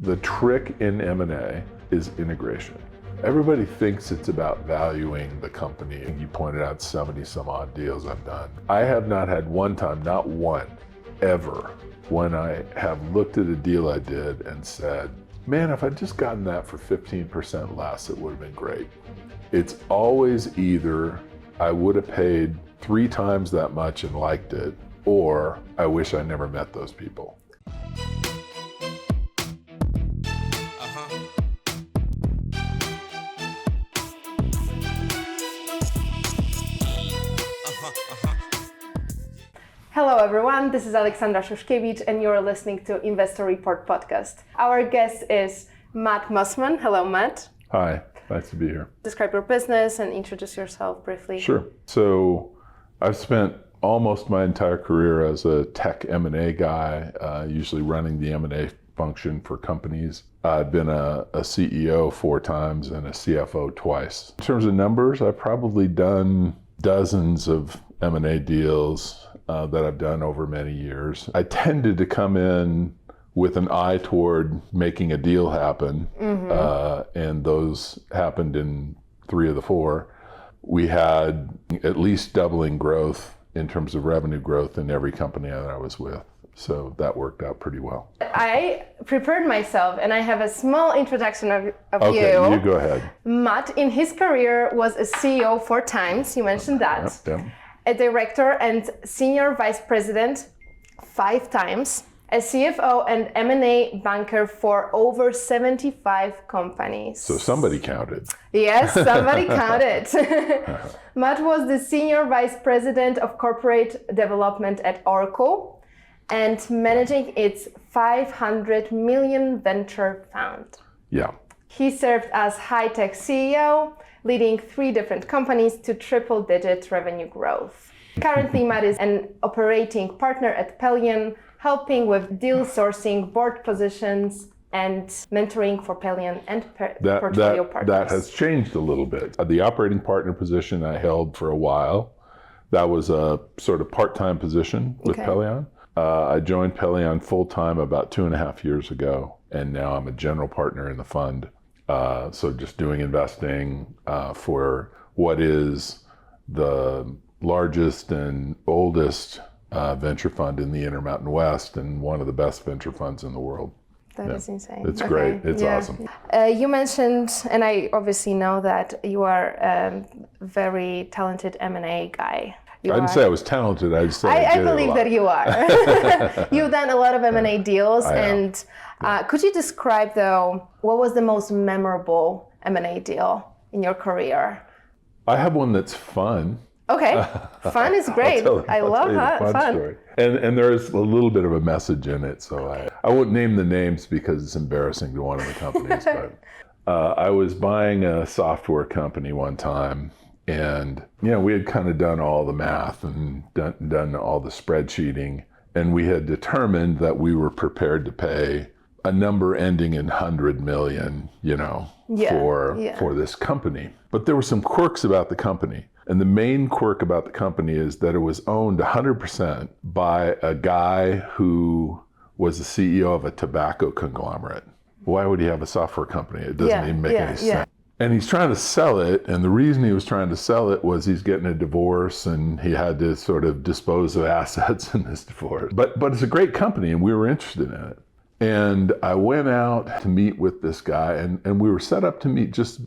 The trick in M&A is integration. Everybody thinks it's about valuing the company. You pointed out 70 some odd deals I've done. I have not had one time, not one, ever, when I have looked at a deal I did and said, man, if I'd just gotten that for 15% less, it would have been great. It's always either I would have paid 3 times that much and liked it, or I wish I never met those people. Hello everyone, this is Aleksandra Szuszkiewicz and you're listening to Investor Report podcast. Our guest is Matt Mosman. Hello Matt. Hi, nice to be here. Describe your business and introduce yourself briefly. Sure. So I've spent almost my entire career as a tech M&A guy, usually running the M&A function for companies. I've been a CEO 4 times and a CFO twice. In terms of numbers, I've probably done dozens of M&A deals that I've done over many years. I tended to come in with an eye toward making a deal happen, and those happened in 3 of the 4. We had at least doubling growth in terms of revenue growth in every company that I was with. So that worked out pretty well. I prepared myself and I have a small introduction of Okay, you. you go ahead. Matt, in his career, was a CEO 4 times, you mentioned that. Yep. A director and senior vice president 5 times, a CFO and M&A banker for over 75 companies. So somebody counted. Yes, somebody counted. Matt was the senior vice president of corporate development at Oracle and managing its $500 million venture fund. Yeah. He served as high-tech CEO, leading 3 different companies to triple-digit revenue growth. Currently, Matt is an operating partner at Pelion, helping with deal sourcing, board positions, and mentoring for Pelion and portfolio partners. That has changed a little bit. The operating partner position I held for a while. That was a sort of part-time position with Pelion. I joined Pelion full-time about 2.5 years ago, and now I'm a general partner in the fund. So just doing investing for what is the largest and oldest venture fund in the Intermountain West and one of the best venture funds in the world. That is insane. It's great. It's awesome. You mentioned, and I obviously know that you are a very talented M&A guy. I didn't say I was talented. I just said I believe that you are. You've done a lot of M&A deals, and could you describe, though, what was the most memorable M&A deal in your carear? I have one that's fun. Okay, fun is great. I love fun. Story. And there's a little bit of a message in it, so I won't name the names because it's embarrassing to one of the companies. But I was buying a software company one time. And, we had kind of done all the math and done all the spreadsheeting. And we had determined that we were prepared to pay a number ending in 100 million, for this company. But there were some quirks about the company. And the main quirk about the company is that it was owned 100% by a guy who was the CEO of a tobacco conglomerate. Why would he have a software company? It doesn't even make any sense. And he's trying to sell it, and the reason he was trying to sell it was he's getting a divorce and he had to sort of dispose of assets in this divorce. But it's a great company and we were interested in it. And I went out to meet with this guy and we were set up to meet just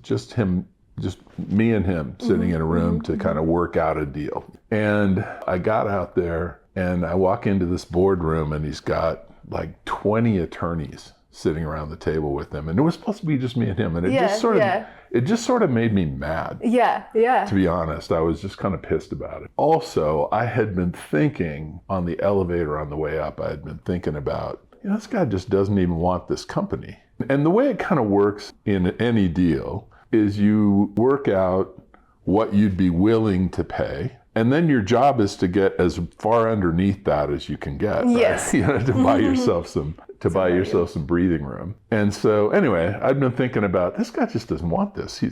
me and him sitting in a room to kind of work out a deal. And I got out there and I walk into this boardroom and he's got like 20 attorneys sitting around the table with him, and it was supposed to be just me and him, and it just sort of made me mad. To be honest, I was just kind of pissed about it. Also, I had been thinking on the elevator on the way up, I had been thinking about, this guy just doesn't even want this company. And the way it kind of works in any deal is you work out what you'd be willing to pay. And then your job is to get as far underneath that as you can get, right? Yes. To buy yourself some breathing room. And so anyway, I've been thinking about, this guy just doesn't want this. He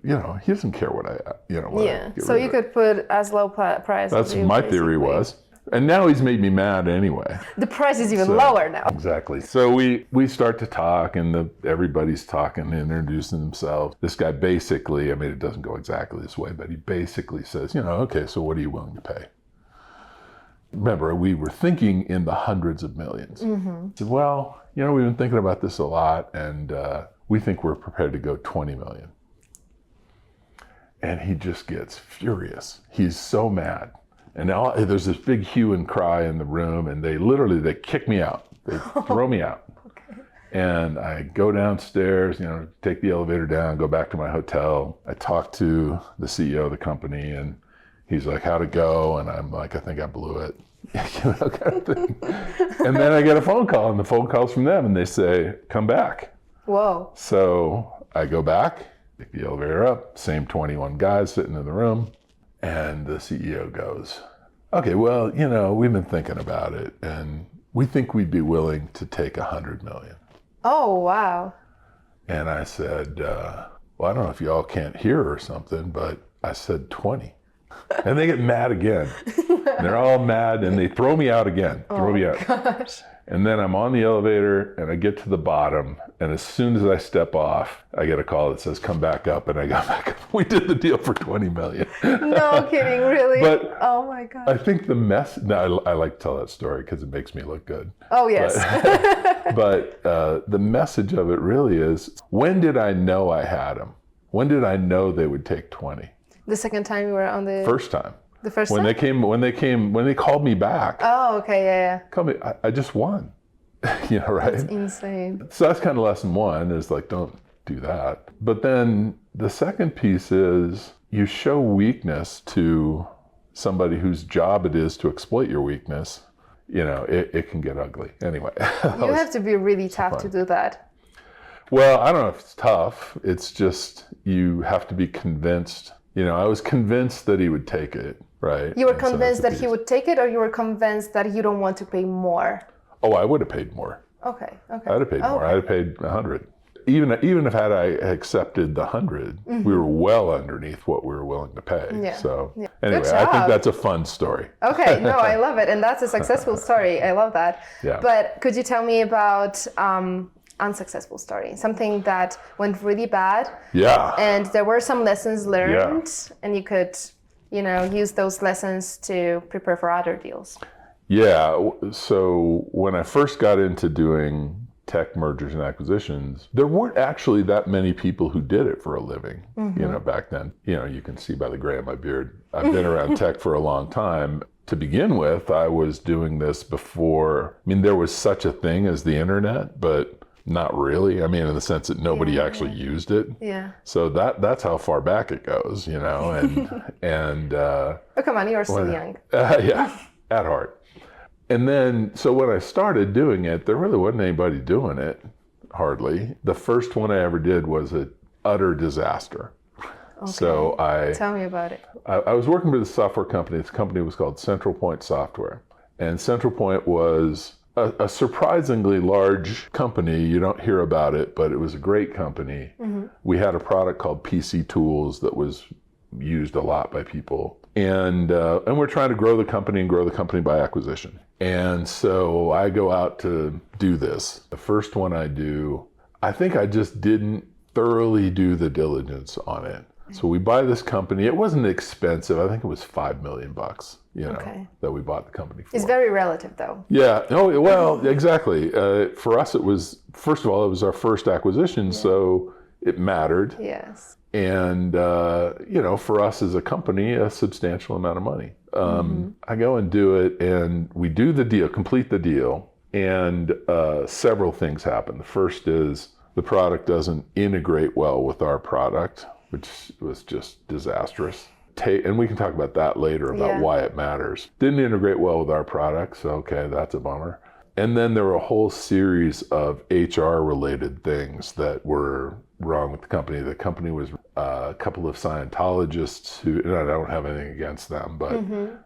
doesn't care what I. So you could put as low price. That's as you my theory basically. was. And now he's made me mad anyway. The price is even lower now. Exactly. So we start to talk, and everybody's talking, introducing themselves. This guy basically, I mean, it doesn't go exactly this way, but he basically says, okay, so what are you willing to pay? Remember, we were thinking in the hundreds of millions. Mm-hmm. He said, well, we've been thinking about this a lot, and we think we're prepared to go 20 million. And he just gets furious. He's so mad. And now there's this big hue and cry in the room, and they kick me out. They throw me out. Okay. And I go downstairs, take the elevator down, go back to my hotel. I talk to the CEO of the company, and he's like, how'd it go? And I'm like, I think I blew it. Kind of thing. And then I get a phone call, and the phone call's from them, and they say, come back. Whoa. So I go back, pick the elevator up, same 21 guys sitting in the room. And the CEO goes, okay, well, we've been thinking about it, and we think we'd be willing to take 100 million. Oh, wow. And I said, well, I don't know if y'all can't hear or something, but I said 20. And they get mad again. And they're all mad, and they throw me out again. Throw me out. Gosh. And then I'm on the elevator, and I get to the bottom, and as soon as I step off, I get a call that says, come back up, and I got back up. We did the deal for 20 million. No kidding, really? But oh my God. I think I like to tell that story because it makes me look good. Oh, yes. But the message of it really is, when did I know I had them? When did I know they would take 20? The second time you were on the... First time. The first time? When they called me back. Oh, okay, yeah. I just won. Right? That's insane. So that's kind of lesson one, is like, don't do that. But then the second piece is, you show weakness to somebody whose job it is to exploit your weakness. It can get ugly. Anyway. You have to be really tough to do that. Well, I don't know if it's tough. It's just, you have to be convinced. I was convinced that he would take it, right? You were convinced that he would take it, or you were convinced that you don't want to pay more? Oh, I would have paid more. Okay. I would have paid more. I'd have paid 100. Even if I accepted the 100, mm-hmm. we were well underneath what we were willing to pay. Yeah. So anyway, I think that's a fun story. Okay, no, I love it. And that's a successful story. I love that. Yeah. But could you tell me about unsuccessful story, something that went really bad? Yeah. And there were some lessons learned, and you could, use those lessons to prepare for other deals. Yeah. So when I first got into doing tech mergers and acquisitions, there weren't actually that many people who did it for a living, mm-hmm. Back then. You can see by the gray in my beard, I've been around tech for a long time. To begin with, I was doing this before, there was such a thing as the internet, but not really. In the sense that nobody actually used it. Yeah. So that's how far back it goes, and oh, come on, you're still young. Yeah, at heart. And then, so when I started doing it, there really wasn't anybody doing it, hardly. The first one I ever did was an utter disaster. Okay. So tell me about it. I was working with a software company. This company was called Central Point Software. And Central Point was a surprisingly large company. You don't hear about it, but it was a great company. Mm-hmm. We had a product called PC Tools that was used a lot by people. And we're trying to grow the company and grow the company by acquisition. And so I go out to do this. The first one I do, I think I just didn't thoroughly do the diligence on it. So we buy this company. It wasn't expensive. I think it was $5 million, that we bought the company for. It's very relative, though. Yeah. Oh, well, exactly. For us, it was, first of all, it was our first acquisition, so it mattered. Yes. And, for us as a company, a substantial amount of money. I go and do it, and we do the deal, complete the deal, and several things happen. The first is the product doesn't integrate well with our product, which was just disastrous. And we can talk about that later, about why it matters. Didn't integrate well with our product, so okay, that's a bummer. And then there were a whole series of HR-related things that were wrong with the company. The company was a couple of Scientologists who, and I don't have anything against them, but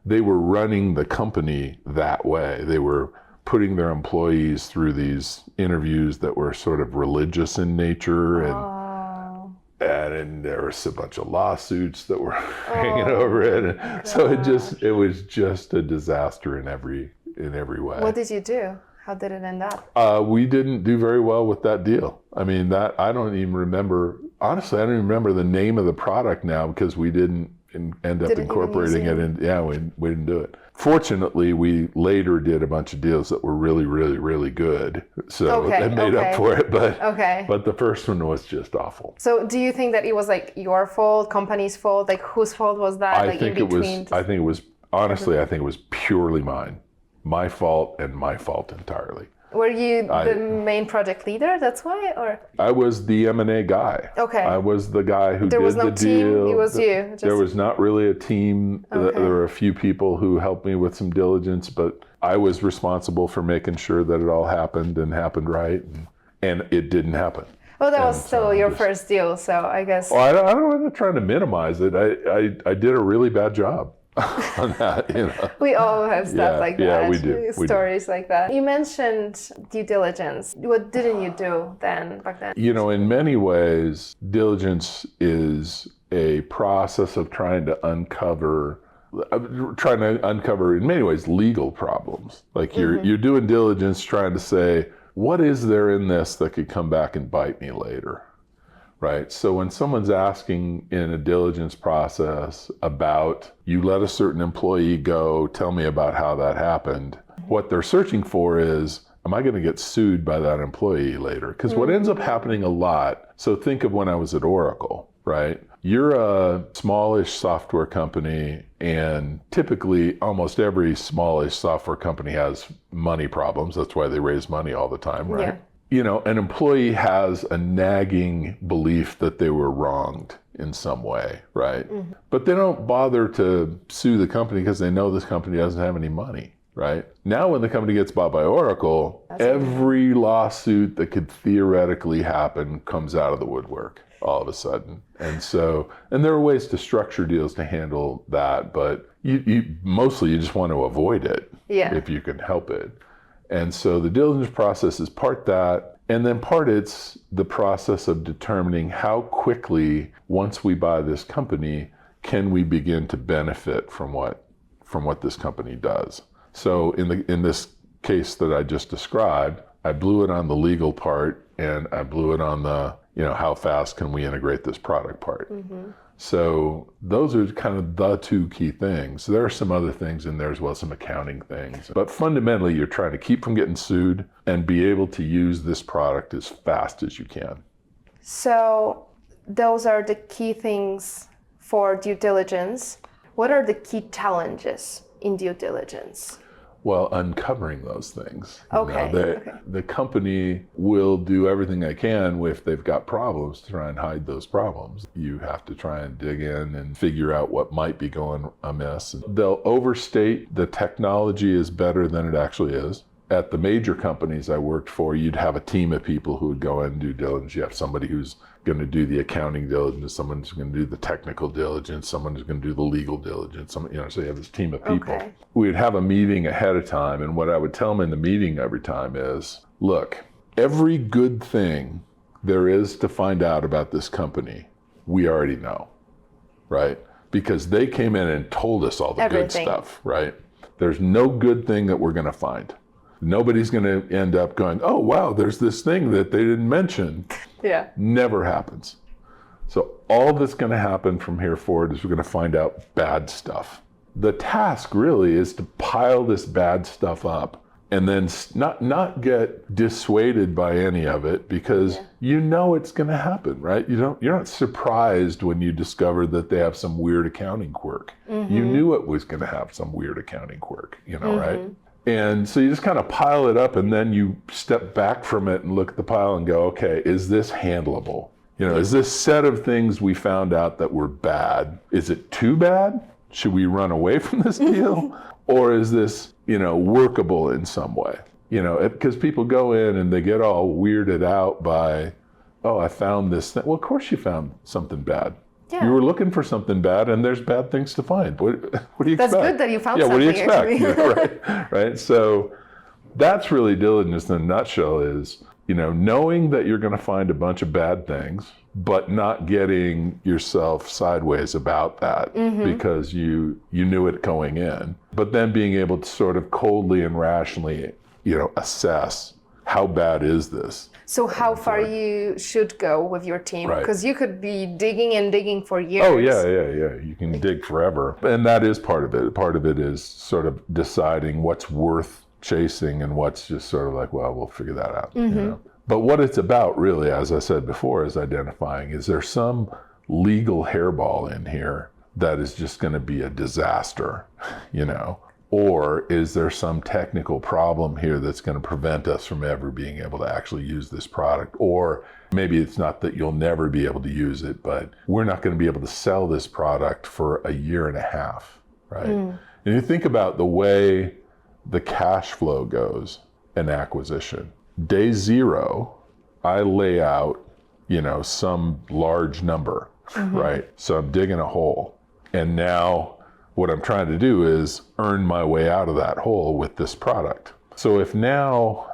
they were running the company that way. They were putting their employees through these interviews that were sort of religious in nature, and and there was a bunch of lawsuits that were hanging over it. And so it was just a disaster in every way. What did you do? How did it end up? We didn't do very well with that deal. I mean, I don't even remember, honestly, I don't even remember the name of the product now because we didn't end up incorporating it in, we didn't do it. Fortunately, we later did a bunch of deals that were really, really, really good. So they made up for it, but the first one was just awful. So do you think that it was like your fault, company's fault? Like whose fault was that? I think it was, honestly, I think it was purely mine. My fault and my fault entirely. Were you the main project leader? That's why, or? I was the M&A guy. Okay. I was the guy who did the deal. There was no team. It was you. There was not really a team. Okay. There were a few people who helped me with some diligence, but I was responsible for making sure that it all happened and happened right, and it didn't happen. Well, that was still your first deal, so I guess. Well, I'm not trying to minimize it. I did a really bad job on that, We all have stuff like that. Yeah, we do. Stories like that. You mentioned due diligence. What didn't you do back then? In many ways, diligence is a process of trying to uncover in many ways legal problems. Like you're doing diligence trying to say, what is there in this that could come back and bite me later? Right. So when someone's asking in a diligence process about, you let a certain employee go, tell me about how that happened, what they're searching for is, am I going to get sued by that employee later? Because what ends up happening a lot, so think of when I was at Oracle, right? You're a smallish software company, and typically almost every smallish software company has money problems. That's why they raise money all the time, right? Yeah. An employee has a nagging belief that they were wronged in some way, right? Mm-hmm. But they don't bother to sue the company because they know this company doesn't have any money, right? Now when the company gets bought by Oracle, every lawsuit that could theoretically happen comes out of the woodwork all of a sudden. And there are ways to structure deals to handle that, but you mostly just want to avoid it if you can help it. And so the diligence process is part that, and then part it's the process of determining how quickly, once we buy this company, can we begin to benefit from what this company does. So in this case that I just described, I blew it on the legal part, and I blew it on the, how fast can we integrate this product part. Mm-hmm. So those are kind of the two key things. There are some other things in there as well, some accounting things. But fundamentally, you're trying to keep from getting sued and be able to use this product as fast as you can. So those are the key things for due diligence. What are the key challenges in due diligence? Well, uncovering those things. The company will do everything they can if they've got problems to try and hide those problems. You have to try and dig in and figure out what might be going amiss. They'll overstate the technology is better than it actually is. At the major companies I worked for, you'd have a team of people who would go in and do diligence. You have somebody who's going to do the accounting diligence, someone who's going to do the technical diligence, someone who's going to do the legal diligence. So you have this team of people. Okay. We'd have a meeting ahead of time, and what I would tell them in the meeting every time is, look, every good thing there is to find out about this company, we already know, right? Because they came in and told us all the good stuff, right? There's no good thing that we're going to find. Nobody's going to end up going, oh, wow, there's this thing that they didn't mention. Yeah. Never happens. So all that's going to happen from here forward is we're going to find out bad stuff. The task really is to pile this bad stuff up and then not get dissuaded by any of it because it's going to happen, right? You're not surprised when you discover that they have some weird accounting quirk. Mm-hmm. You knew it was going to have some weird accounting quirk, right? And so you just kind of pile it up and then you step back from it and look at the pile and go, okay, is this handleable? Is this set of things we found out that were bad, is it too bad? Should we run away from this deal? Or is this, workable in some way? Because people go in and they get all weirded out by, oh, I found this thing. Well, of course you found something bad. Yeah. You were looking for something bad, and there's bad things to find. What do you expect? That's good that you found something. What do you expect? Right. So that's really diligence in a nutshell is knowing that you're going to find a bunch of bad things, but not getting yourself sideways about that because you knew it going in, but then being able to sort of coldly and rationally, assess how bad is this. So how far you should go with your team? Right. Because you could be digging and digging for years. Oh, yeah. You can dig forever. And that is part of it. Part of it is sort of deciding what's worth chasing and what's just sort of like, well, we'll figure that out. But what it's about really, as I said before, is identifying, is there some legal hairball in here that is just going to be a disaster, Or is there some technical problem here that's going to prevent us from ever being able to actually use this product? Or maybe it's not that you'll never be able to use it, but we're not going to be able to sell this product for a year and a half, right? And you think about the way the cash flow goes in acquisition. Day zero, I lay out, some large number, right? So I'm digging a hole. And now what I'm trying to do is earn my way out of that hole with this product. So if now,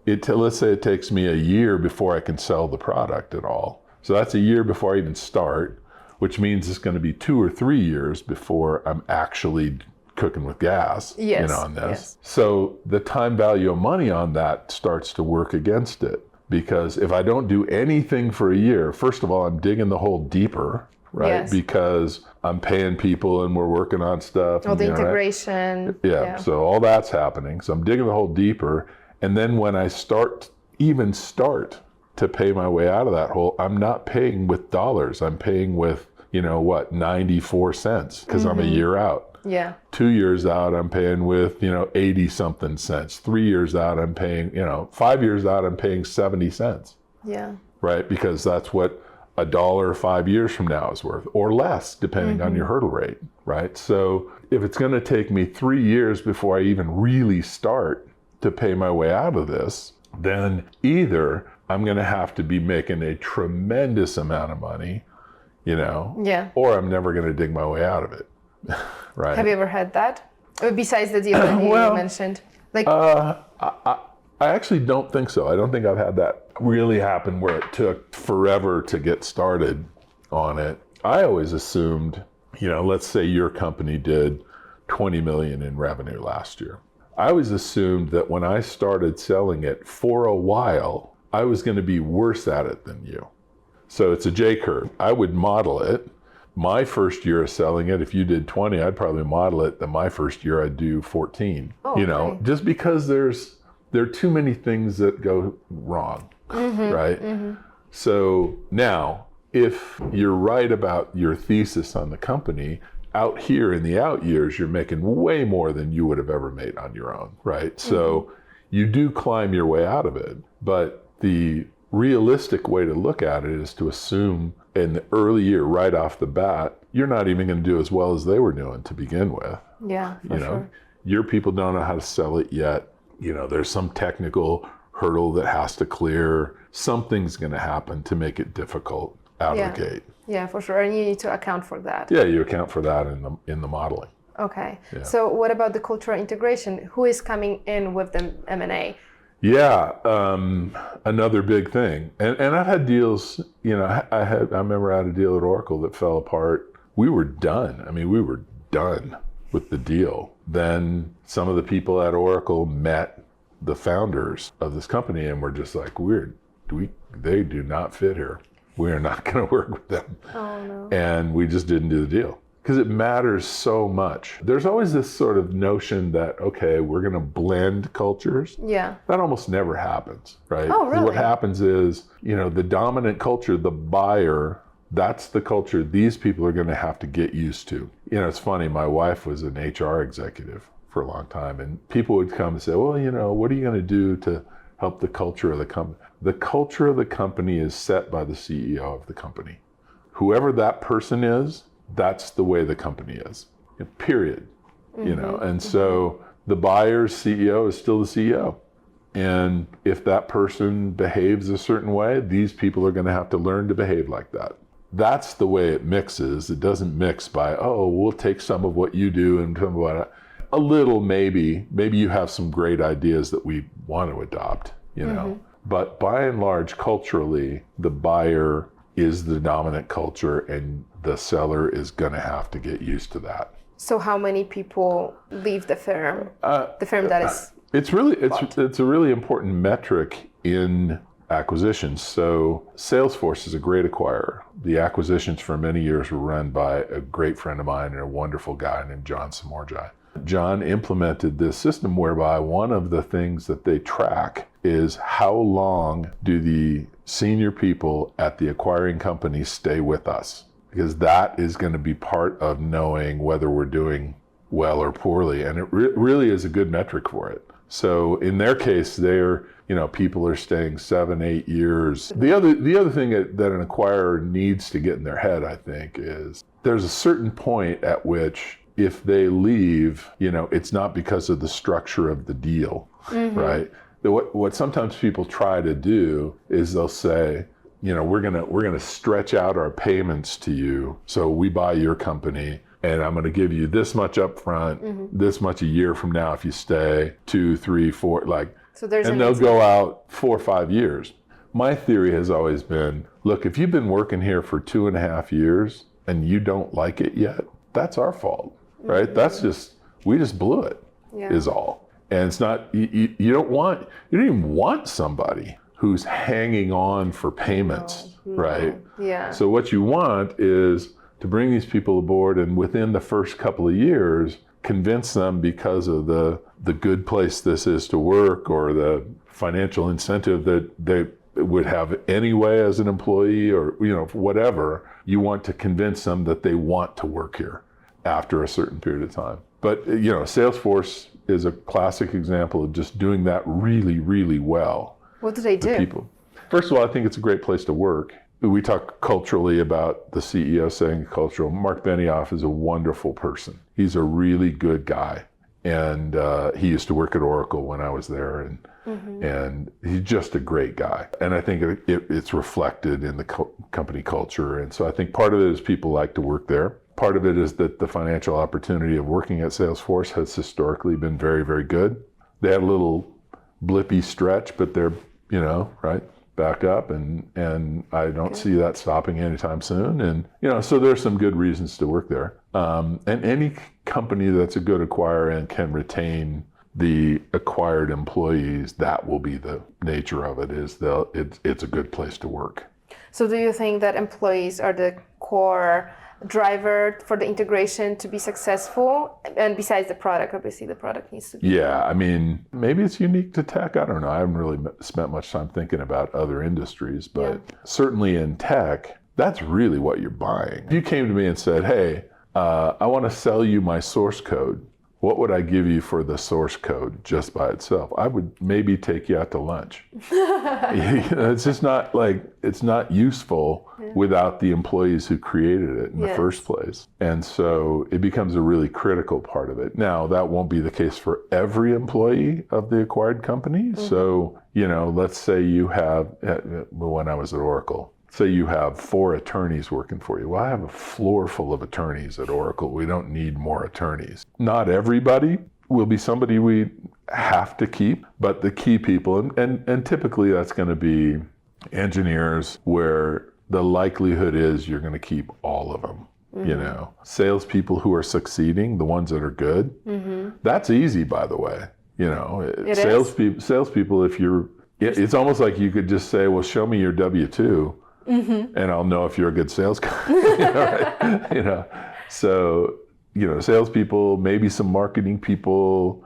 let's say it takes me a year before I can sell the product at all. So that's a year before I even start, which means it's going to be 2 or 3 years before I'm actually cooking with gas, on this. Yes. So the time value of money on that starts to work against it. Because if I don't do anything for a year, first of all, I'm digging the hole deeper, right? Yes. Because I'm paying people and we're working on stuff. All the integration. Yeah, so all that's happening. So I'm digging the hole deeper. And then when I start to pay my way out of that hole, I'm not paying with dollars. I'm paying with, 94 cents because I'm a year out. Yeah. 2 years out, I'm paying with, 80 something cents. 3 years out, I'm paying, 5 years out, I'm paying 70 cents. Yeah. Right? Because that's what $1 5 years from now is worth, or less, depending on your hurdle rate. Right? So if it's going to take me 3 years before I even really start to pay my way out of this, then either I'm going to have to be making a tremendous amount of money, or I'm never going to dig my way out of it. Right. Have you ever had that? Besides the deal that you mentioned? I actually don't think so. I don't think I've had that really happen where it took forever to get started on it. I always assumed, let's say your company did 20 million in revenue last year. I always assumed that when I started selling it for a while, I was going to be worse at it than you. So it's a J curve. I would model it. My first year of selling it, if you did 20, I'd probably model it that my first year I'd do 14. Okay. Just because there are too many things that go wrong, right? So now, if you're right about your thesis on the company, out here in the out years, you're making way more than you would have ever made on your own, right? So you do climb your way out of it, but the realistic way to look at it is to assume in the early year, right off the bat, you're not even going to do as well as they were doing to begin with. Yeah, for sure. Your people don't know how to sell it yet. There's some technical hurdle that has to clear. Something's going to happen to make it difficult out of the gate. Yeah, for sure. And you need to account for that. Yeah, you account for that in the modeling. Okay. Yeah. So what about the cultural integration? Who is coming in with the M&A? Yeah, another big thing. And I've had deals, I remember I had a deal at Oracle that fell apart. We were done. We were done with the deal. Then some of the people at Oracle met the founders of this company and were just like, they do not fit here. We are not going to work with them. Oh, no. And we just didn't do the deal. Because it matters so much. There's always this sort of notion that, okay, we're going to blend cultures. Yeah. That almost never happens, right? Oh, really? What happens is, the dominant culture, the buyer, that's the culture these people are going to have to get used to. It's funny, my wife was an HR executive for a long time, and people would come and say, well, what are you going to do to help the culture of the company? The culture of the company is set by the CEO of the company. Whoever that person is, that's the way the company is, period. And so the buyer's CEO is still the CEO. And if that person behaves a certain way, these people are going to have to learn to behave like that. That's the way it mixes. It doesn't mix by, we'll take some of what you do and some of what a little maybe you have some great ideas that we want to adopt, But by and large, culturally, the buyer is the dominant culture and the seller is going to have to get used to that. So how many people leave the firm? The firm that is it's a really important metric in acquisitions. So Salesforce is a great acquirer. The acquisitions for many years were run by a great friend of mine and a wonderful guy named John Samorjai. John implemented this system whereby one of the things that they track is how long do the senior people at the acquiring company stay with us? Because that is going to be part of knowing whether we're doing well or poorly. And it really is a good metric for it. So in their case, people are staying 7, 8 years. The other thing that an acquirer needs to get in their head, I think, is there's a certain point at which if they leave, it's not because of the structure of the deal, right? What sometimes people try to do is they'll say, we're gonna stretch out our payments to you, so we buy your company, and I'm gonna give you this much up front, this much a year from now if you stay, 2, 3, 4, and they'll go out 4 or 5 years. My theory has always been, look, if you've been working here for 2.5 years and you don't like it yet, that's our fault, right? We just blew it, is all. And it's not, you don't even want somebody who's hanging on for payments, right? Yeah. So what you want is to bring these people aboard and within the first couple of years, convince them because of the good place this is to work or the financial incentive that they would have anyway as an employee or, whatever, you want to convince them that they want to work here after a certain period of time. But, Salesforce is a classic example of just doing that really, really well. What do they do? People. First of all, I think it's a great place to work. We talk culturally about the CEO saying cultural. Mark Benioff is a wonderful person. He's a really good guy. And he used to work at Oracle when I was there. And he's just a great guy. And I think it's reflected in the company culture. And so I think part of it is people like to work there. Part of it is that the financial opportunity of working at Salesforce has historically been very, very good. They had a little blippy stretch, but they're, back up. And I don't see that stopping anytime soon. And, so there's some good reasons to work there. And any company that's a good acquirer and can retain the acquired employees, that will be the nature of it, it's a good place to work. So do you think that employees are the core driver for the integration to be successful? And besides the product, obviously the product needs to be. Yeah, maybe it's unique to tech. I don't know. I haven't really spent much time thinking about other industries, but certainly in tech, that's really what you're buying. If you came to me and said, hey, I want to sell you my source code, what would I give you for the source code just by itself? I would maybe take you out to lunch. It's just not it's not useful without the employees who created it in the first place. And so it becomes a really critical part of it. Now, that won't be the case for every employee of the acquired company. So, let's say you have, when I was at Oracle, say you have 4 attorneys working for you. Well, I have a floor full of attorneys at Oracle. We don't need more attorneys. Not everybody will be somebody we have to keep, but the key people, and typically that's going to be engineers where the likelihood is you're going to keep all of them. Salespeople who are succeeding, the ones that are good, that's easy, by the way. Salespeople, it's almost like you could just say, well, show me your W-2. And I'll know if you're a good sales guy. So, salespeople, maybe some marketing people,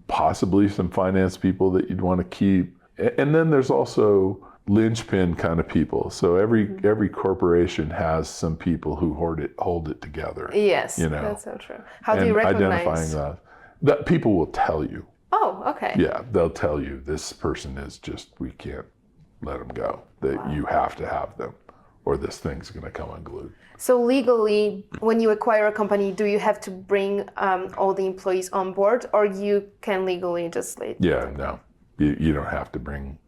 possibly some finance people that you'd want to keep. And then there's also linchpin kind of people. So every corporation has some people who hold it together. Yes, that's so true. How do you recognize? Identifying that people will tell you. Oh, okay. Yeah, they'll tell you this person is we can't let them go, that you have to have them or this thing's going to come unglued. So legally, when you acquire a company, do you have to bring all the employees on board, or you can legally just leave? Yeah, no, you don't have to bring,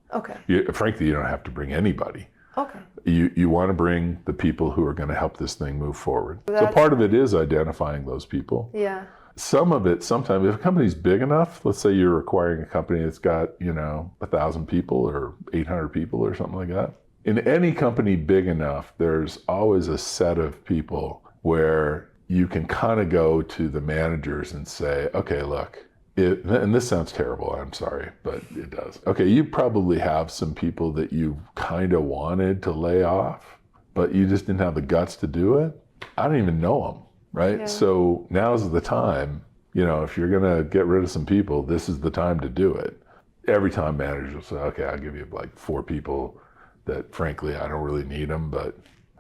frankly, you don't have to bring anybody. Okay. You want to bring the people who are going to help this thing move forward. So part of it is identifying those people. Yeah. some of it, sometimes if a company's big enough, let's say you're acquiring a company that's got, 1,000 people or 800 people or something like that. In any company big enough, there's always a set of people where you can kind of go to the managers and say, okay, look, and this sounds terrible, I'm sorry, but it does. Okay, you probably have some people that you kind of wanted to lay off, but you just didn't have the guts to do it. I don't even know them, right? Yeah. So now's the time, if you're going to get rid of some people, this is the time to do it. Every time managers will say, okay, I'll give you like 4 people that frankly, I don't really need them, but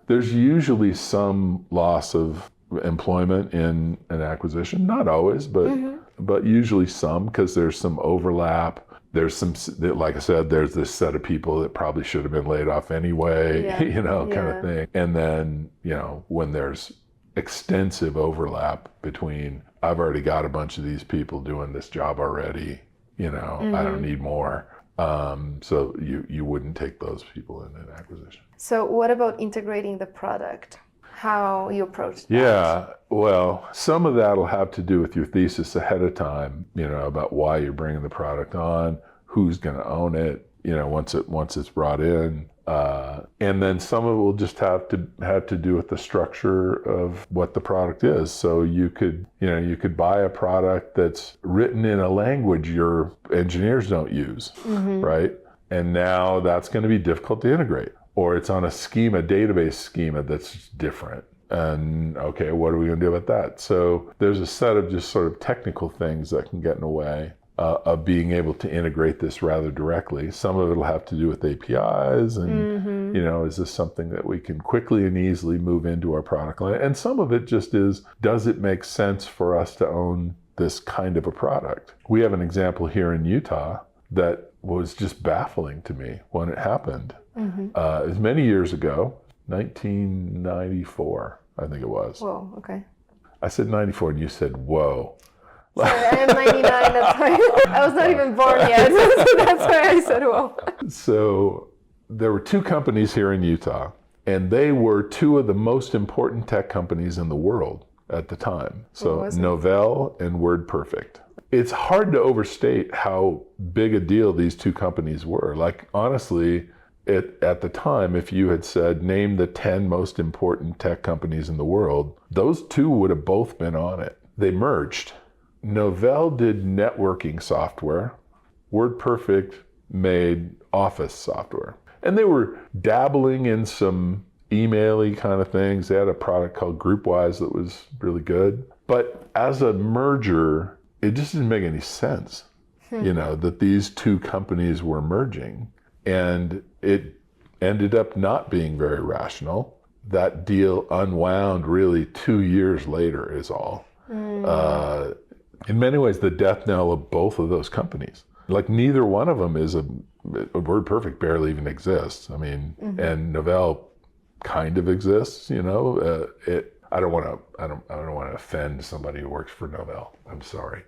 there's usually some loss of employment in an acquisition. Not always, but usually some, because there's some overlap. There's some, like I said, there's this set of people that probably should have been laid off anyway, kind of thing. And then, when there's extensive overlap between, I've already got a bunch of these people doing this job already, I don't need more. So you wouldn't take those people in an acquisition. So what about integrating the product? How you approach that? Yeah, well, some of that will have to do with your thesis ahead of time, about why you're bringing the product on, who's going to own it, once it's brought in. And then some of it will just have to do with the structure of what the product is. So you could buy a product that's written in a language your engineers don't use, right? And now that's going to be difficult to integrate. Or it's on a database schema that's different. And okay, what are we going to do about that? So there's a set of just sort of technical things that can get in the way of being able to integrate this rather directly. Some of it will have to do with APIs and, is this something that we can quickly and easily move into our product line? And some of it just is, does it make sense for us to own this kind of a product? We have an example here in Utah that was just baffling to me when it happened. It was many years ago, 1994, I think it was. Whoa, okay. I said 94 and you said, whoa. Sorry, I am 99, that's why I was not even born yet, so that's why I said whoa. So there were 2 companies here in Utah, and they were 2 of the most important tech companies in the world at the time. So Novell and WordPerfect. It's hard to overstate how big a deal these 2 companies were. Like, honestly, at the time, if you had said, name the 10 most important tech companies in the world, those 2 would have both been on it. They merged. Novell did networking software. WordPerfect made office software. And they were dabbling in some email-y kind of things. They had a product called GroupWise that was really good. But as a merger, it just didn't make any sense, that these 2 companies were merging. And it ended up not being very rational. That deal unwound really 2 years later is all. In many ways, the death knell of both of those companies. Like, neither one of them is a WordPerfect barely even exists. I mean, and Novell kind of exists, I don't want to offend somebody who works for Novell. I'm sorry.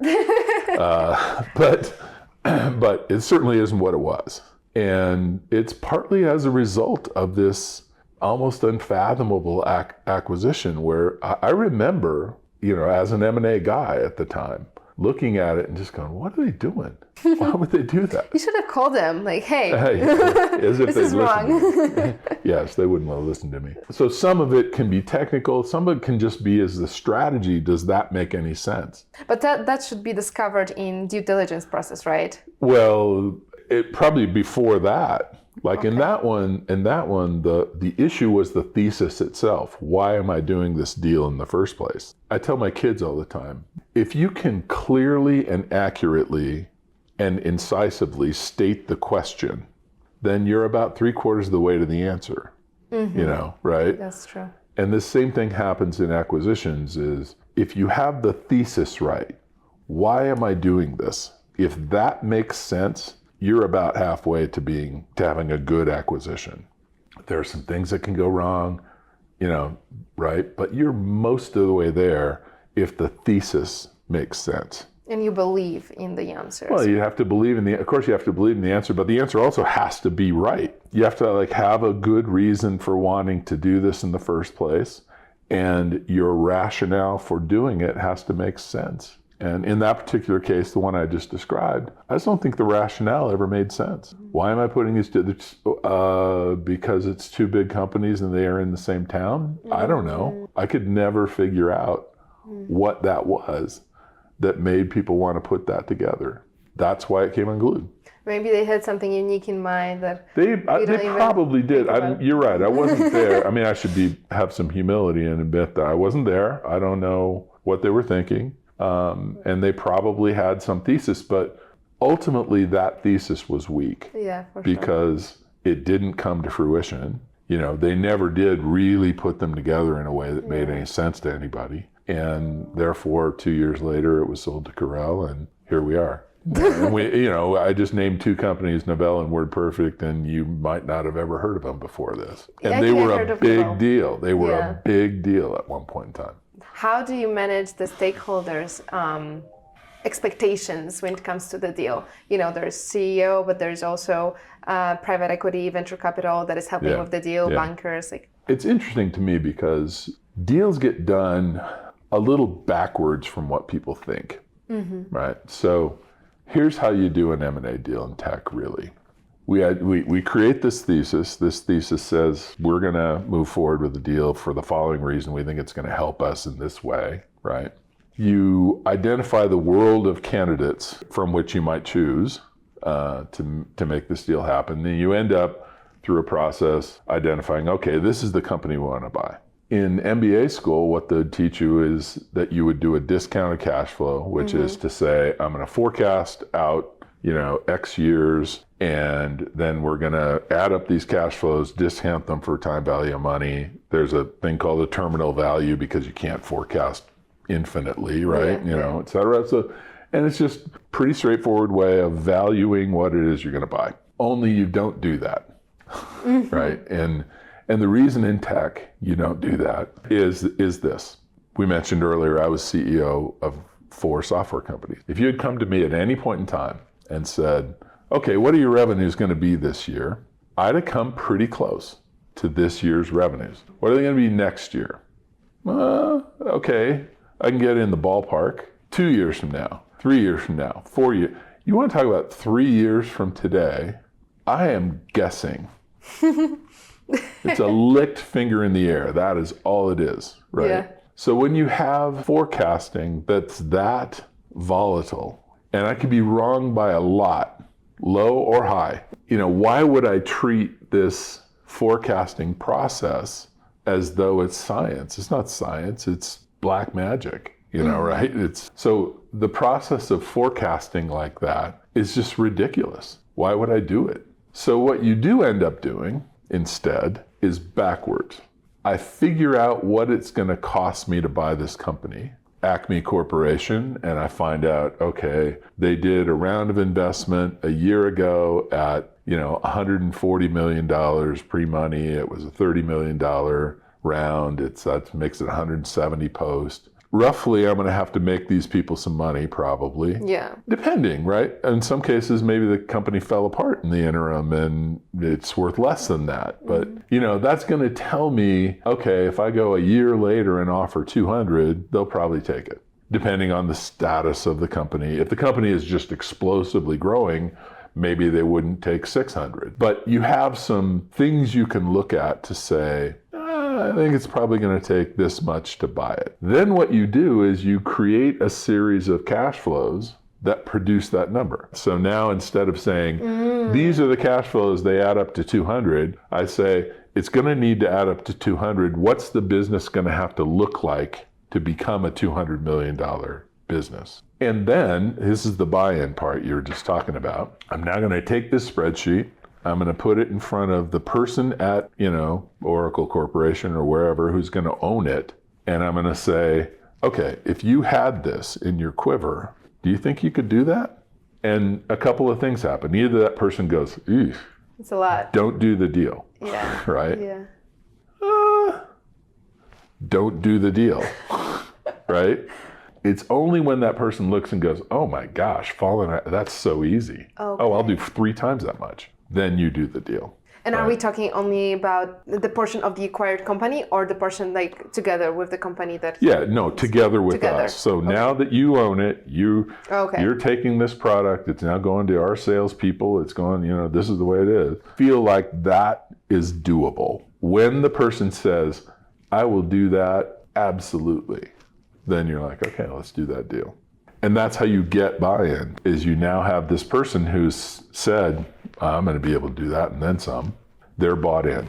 But it certainly isn't what it was. And it's partly as a result of this almost unfathomable acquisition where I remember, as an M&A guy at the time, looking at it and just going, what are they doing? Why would they do that? You should have called them, like, hey, as if this is wrong. Yes, they wouldn't want to listen to me. So some of it can be technical. Some of it can just be as the strategy. Does that make any sense? But that should be discovered in due diligence process, right? Well, it probably before that. Like in that one, the issue was the thesis itself. Why am I doing this deal in the first place? I tell my kids all the time, if you can clearly and accurately and incisively state the question, then you're about 3/4 of the way to the answer, right? That's true. And the same thing happens in acquisitions is if you have the thesis right, why am I doing this? If that makes sense, you're about halfway to having a good acquisition. There are some things that can go wrong, right? But you're most of the way there if the thesis makes sense. And you believe in the answers. Well, you have to believe of course you have to believe in the answer, but the answer also has to be right. You have to have a good reason for wanting to do this in the first place. and your rationale for doing it has to make sense. And in that particular case, the one I just described, I just don't think the rationale ever made sense. Why am I putting these because it's two big companies and they are in the same town? I don't know. I could never figure out what that was that made people want to put that together. That's why it came unglued. Maybe they had something unique in mind that they probably did. You're right. I wasn't there. I mean, I should have some humility and admit that I wasn't there. I don't know what they were thinking. And they probably had some thesis, but ultimately that thesis was weak. Yeah, for sure. Because it didn't come to fruition. You know, they never did really put them together in a way that made any sense to anybody. And therefore, 2 years later, it was sold to Corel, and here we are. And I just named two companies, Novell and WordPerfect, and you might not have ever heard of them before this. And they were a big deal. They were a big deal at one point in time. How do you manage the stakeholders' expectations when it comes to the deal? You know, there's CEO, but there's also private equity, venture capital that is helping with the deal, bankers. It's interesting to me because deals get done a little backwards from what people think, right? So here's how you do an M&A deal in tech, really. We create this thesis. This thesis says we're going to move forward with the deal for the following reason. We think it's going to help us in this way, right? You identify the world of candidates from which you might choose to make this deal happen. Then you end up through a process identifying, okay, this is the company we want to buy. In MBA school, what they'd teach you is that you would do a discounted cash flow, which is to say, I'm going to forecast out, X years, and then we're going to add up these cash flows, discount them for time value of money. There's a thing called a terminal value because you can't forecast infinitely, right? Et cetera. So, and it's just a pretty straightforward way of valuing what it is you're going to buy. Only you don't do that, right? And the reason in tech you don't do that is this. We mentioned earlier I was CEO of 4 software companies. If you had come to me at any point in time and said, okay, what are your revenues going to be this year? I'd have come pretty close to this year's revenues. What are they going to be next year? Okay, I can get in the ballpark. 2 years from now, 3 years from now, 4 years. You want to talk about 3 years from today? I am guessing. It's a licked finger in the air. That is all it is, right? Yeah. So when you have forecasting that's that volatile, and I could be wrong by a lot, low or high, why would I treat this forecasting process as though it's science? It's not science, it's black magic, right? So the process of forecasting like that is just ridiculous. Why would I do it? So what you do end up doing instead is backwards. I figure out what it's going to cost me to buy this company, Acme Corporation, and I find out, okay, they did a round of investment a year ago at, $140 million pre-money. It was a $30 million round. That makes it 170 post. Roughly, I'm going to have to make these people some money, probably. Yeah. Depending, right? In some cases, maybe the company fell apart in the interim and it's worth less than that. But, that's going to tell me, okay, if I go a year later and offer 200, they'll probably take it, depending on the status of the company. If the company is just explosively growing, maybe they wouldn't take 600. But you have some things you can look at to say, I think it's probably going to take this much to buy it. Then what you do is you create a series of cash flows that produce that number. So now instead of saying, these are the cash flows, they add up to 200, I say, it's going to need to add up to 200. What's the business going to have to look like to become a $200 million business? And then, this is the buy-in part you're just talking about. I'm now going to take this spreadsheet, I'm going to put it in front of the person at, Oracle Corporation or wherever who's going to own it. And I'm going to say, okay, if you had this in your quiver, do you think you could do that? And a couple of things happen. Either that person goes, eesh, it's a lot. Don't do the deal. Yeah. Right? Yeah. Don't do the deal. Right? It's only when that person looks and goes, oh my gosh, that's so easy. Okay. Oh, I'll do 3 times that much. Then you do the deal. And are we talking only about the portion of the acquired company or the portion like together with the company that? Yeah, no, together with us. So now that you own it, you're taking this product, it's now going to our salespeople, it's going, this is the way it is. Feel like that is doable. When the person says, I will do that, absolutely, then you're like, okay, let's do that deal. And that's how you get buy-in, is you now have this person who's said, I'm going to be able to do that and then some. They're bought in.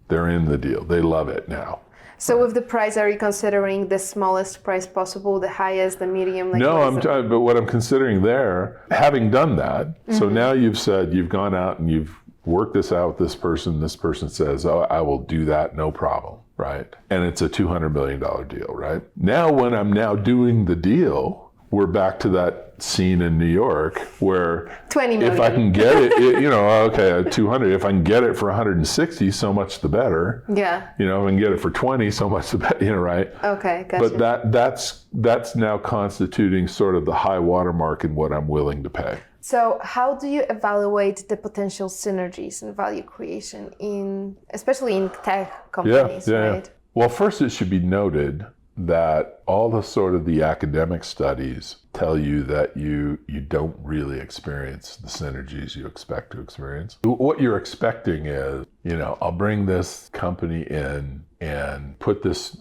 They're in the deal. They love it now. So with the price, are you considering the smallest price possible, the highest, the medium? But what I'm considering there, having done that, so now you've said, you've gone out and you've worked this out with this person says, oh, I will do that, no problem, right? And it's a $200 million deal, right? Now when I'm now doing the deal, we're back to that scene in New York where 20 million. If I can get it, okay, 200, if I can get it for 160, so much the better. Yeah. If I can get it for 20, so much the better, right? Okay, gotcha. But that's now constituting sort of the high watermark in what I'm willing to pay. So how do you evaluate the potential synergies and value creation especially in tech companies, right? Well, first it should be noted that all the sort of the academic studies tell you that you don't really experience the synergies you expect to experience. What you're expecting is, I'll bring this company in and put this,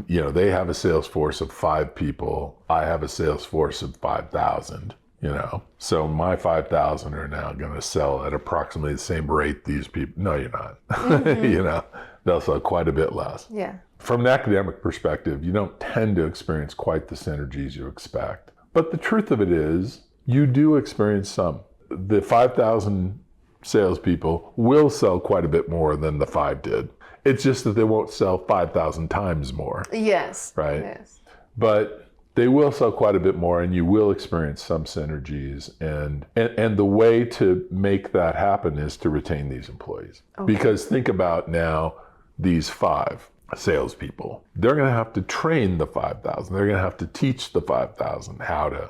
they have a sales force of 5 people. I have a sales force of 5,000. So my 5,000 are now going to sell at approximately the same rate these people. No, you're not. Mm-hmm. They'll sell quite a bit less. Yeah. From an academic perspective, you don't tend to experience quite the synergies you expect. But the truth of it is, you do experience some. The 5,000 salespeople will sell quite a bit more than the 5 did. It's just that they won't sell 5,000 times more. Yes. Right? Yes. But they will sell quite a bit more, and you will experience some synergies. And the way to make that happen is to retain these employees. Okay. Because think about now these 5 salespeople. They're going to have to train the 5,000. They're going to have to teach the 5,000 how to,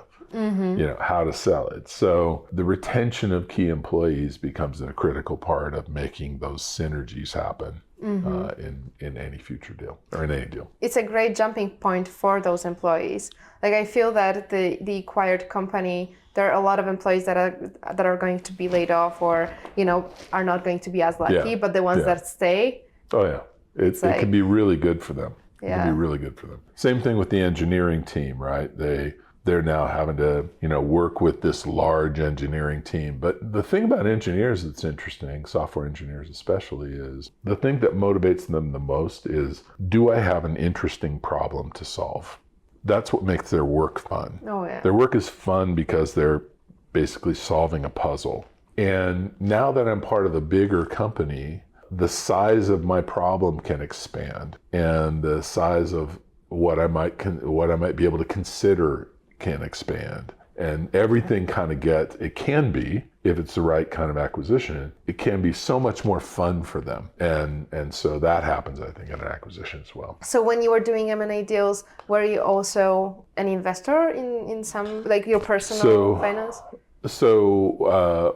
how to sell it. So the retention of key employees becomes a critical part of making those synergies happen. In any future deal or in any deal. It's a great jumping point for those employees. Like I feel that the acquired company, there are a lot of employees that are going to be laid off or are not going to be as lucky, but the ones that stay. Oh yeah, it can be really good for them. It can be really good for them. Same thing with the engineering team, right? They're now having to, work with this large engineering team. But the thing about engineers that's interesting, software engineers especially, is the thing that motivates them the most is, do I have an interesting problem to solve? That's what makes their work fun. Oh, yeah. Their work is fun because they're basically solving a puzzle. And now that I'm part of a bigger company, the size of my problem can expand, and the size of what I might be able to consider can expand, and everything kind of it can be, if it's the right kind of acquisition, it can be so much more fun for them. And so that happens, I think, in an acquisition as well. So when you were doing M&A deals, were you also an investor in some, like your personal finance? So,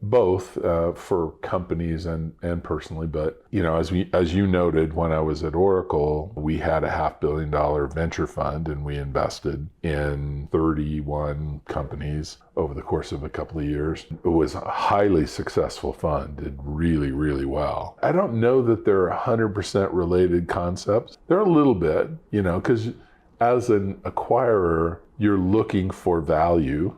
both for companies and personally, but as you noted, when I was at Oracle, we had a $500 million venture fund, and we invested in 31 companies over the course of a couple of years. It was a highly successful fund, did really, really well. I don't know that they're 100% related concepts. They're a little bit, because as an acquirer, you're looking for value.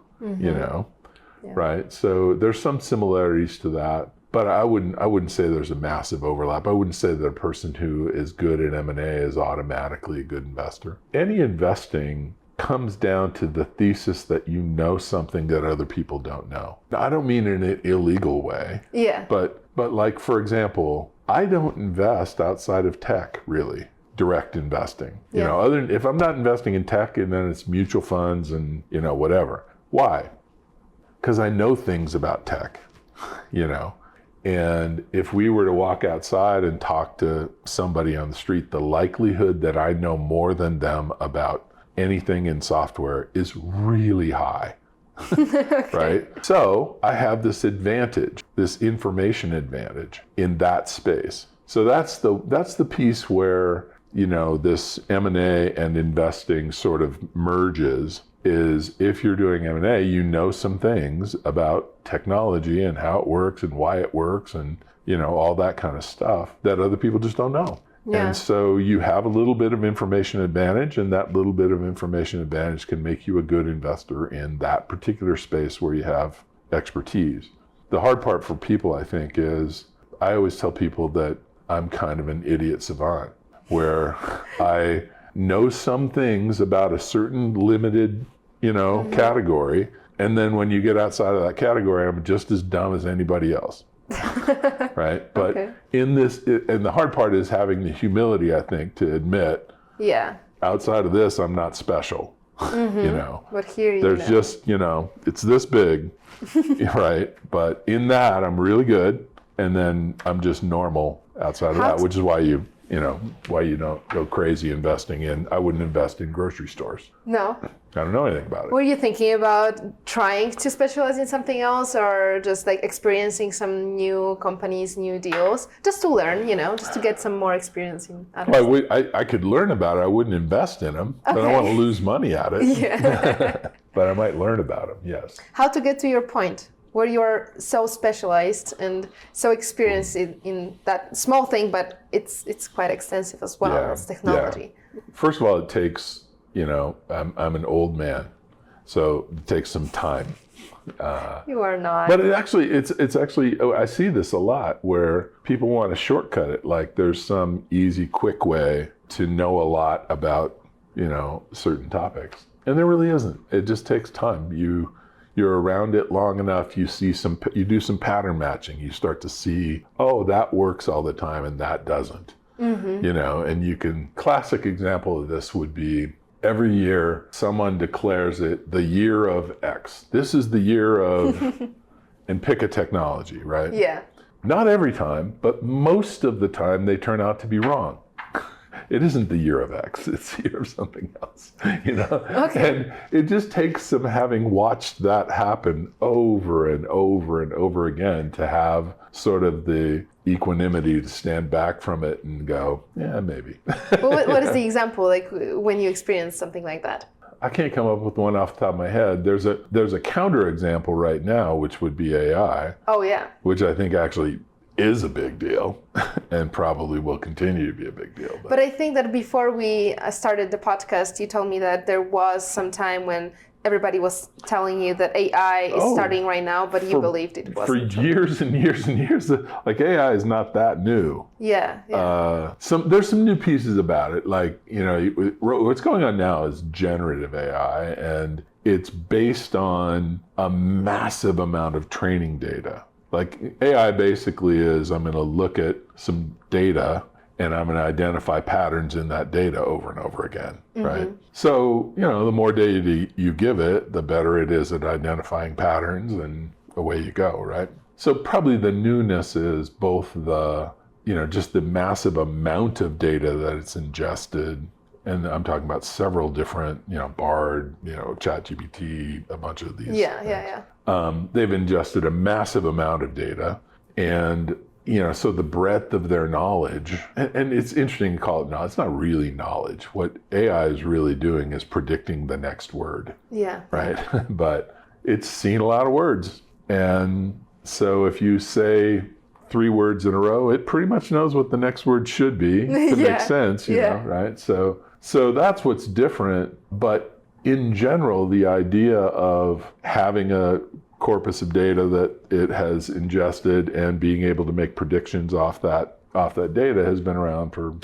Right? So there's some similarities to that, but I wouldn't say there's a massive overlap. I wouldn't say that a person who is good at M&A is automatically a good investor. Any investing comes down to the thesis that you know something that other people don't know. Now, I don't mean in an illegal way. Yeah. But like, for example, I don't invest outside of tech, really. Direct investing. Other than if I'm not investing in tech, and then it's mutual funds and whatever. Why? Because I know things about tech, and if we were to walk outside and talk to somebody on the street, the likelihood that I know more than them about anything in software is really high. right? So I have this advantage, this information advantage in that space. So that's the piece where, this M&A and investing sort of merges, is if you're doing M&A, you know some things about technology and how it works and why it works and, all that kind of stuff that other people just don't know. Yeah. And so you have a little bit of information advantage, and that little bit of information advantage can make you a good investor in that particular space where you have expertise. The hard part for people, I think, is I always tell people that I'm kind of an idiot savant, where I know some things about a certain limited, category, and then when you get outside of that category, I'm just as dumb as anybody else. Right? But Okay. and the hard part is having the humility, I think, to admit, Yeah. outside of this, I'm not special. But here There's just, it's this big, right? But in that, I'm really good, and then I'm just normal outside of that, which is why you don't go crazy investing in. I wouldn't invest in grocery stores. No. I don't know anything about it. Were you thinking about trying to specialize in something else, or just like experiencing some new companies, new deals, just to learn, just to get some more experience in other Well, I could learn about it. I wouldn't invest in them, but I don't want to lose money at it. Yeah. But I might learn about them, yes. How to get to your point where you're so specialized and so experienced in that small thing, but it's quite extensive as well. Yeah, It's technology. yeah. First of all, it takes, I'm an old man, so it takes some time. You are not. But it's actually, I see this a lot where people want to shortcut it. Like there's some easy, quick way to know a lot about, certain topics. And there really isn't. It just takes time. You're around it long enough, you do some pattern matching. You start to see, oh, that works all the time and that doesn't. And classic example of this would be every year someone declares it the year of X. This is the year of, and pick a technology, right? Yeah. Not every time, but most of the time they turn out to be wrong. It isn't the year of X, it's the year of something else, Okay. And it just takes some having watched that happen over and over and over again to have sort of the equanimity to stand back from it and go, yeah, maybe. Well, what is the example, like when you experience something like that? I can't come up with one off the top of my head. There's a counter example right now, which would be AI. Oh, yeah. Which I think actually is a big deal and probably will continue to be a big deal. But I think that before we started the podcast, you told me that there was some time when everybody was telling you that AI is starting right now, but you believed it wasn't. For years and years and years, like AI is not that new. Yeah. There's some new pieces about it. Like, what's going on now is generative AI, and it's based on a massive amount of training data. Like AI basically is, I'm going to look at some data and I'm going to identify patterns in that data over and over again, right? So, the more data you give it, the better it is at identifying patterns, and away you go, right? So probably the newness is both the, just the massive amount of data that it's ingested. And I'm talking about several different, Bard, ChatGPT, a bunch of these. Yeah. They've ingested a massive amount of data, and so the breadth of their knowledge, and it's interesting to call it knowledge. It's not really knowledge. What AI is really doing is predicting the next word. Yeah. Right. But it's seen a lot of words, and so if you say 3 words in a row, it pretty much knows what the next word should be to make sense. You know, right? So that's what's different, but in general, the idea of having a corpus of data that it has ingested and being able to make predictions off that data has been around for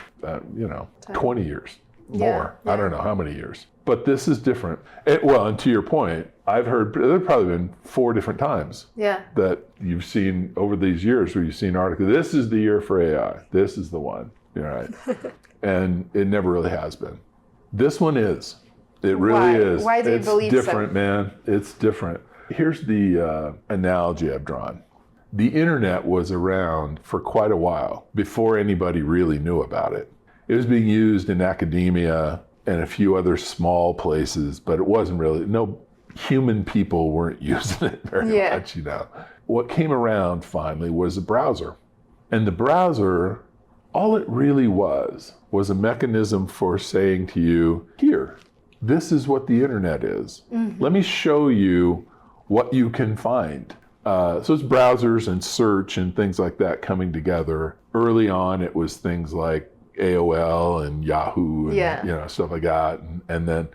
20 years more. I don't know how many years, but this is different. And to your point, I've heard there've probably been 4 different times that you've seen over these years where you've seen articles. This is the year for AI. This is the one. Right. And it never really has been. This one is. It really is. Why do you believe so? It's different, man. It's different. Here's the analogy I've drawn. The internet was around for quite a while before anybody really knew about it. It was being used in academia and a few other small places, but it wasn't really, no human people weren't using it very much, you know. What came around finally was a browser. And the browser, all it really was a mechanism for saying to you, here, this is what the internet is. Let me show you what you can find. So it's browsers and search and things like that coming together. Early on, it was things like AOL and Yahoo and you know, stuff like that. And then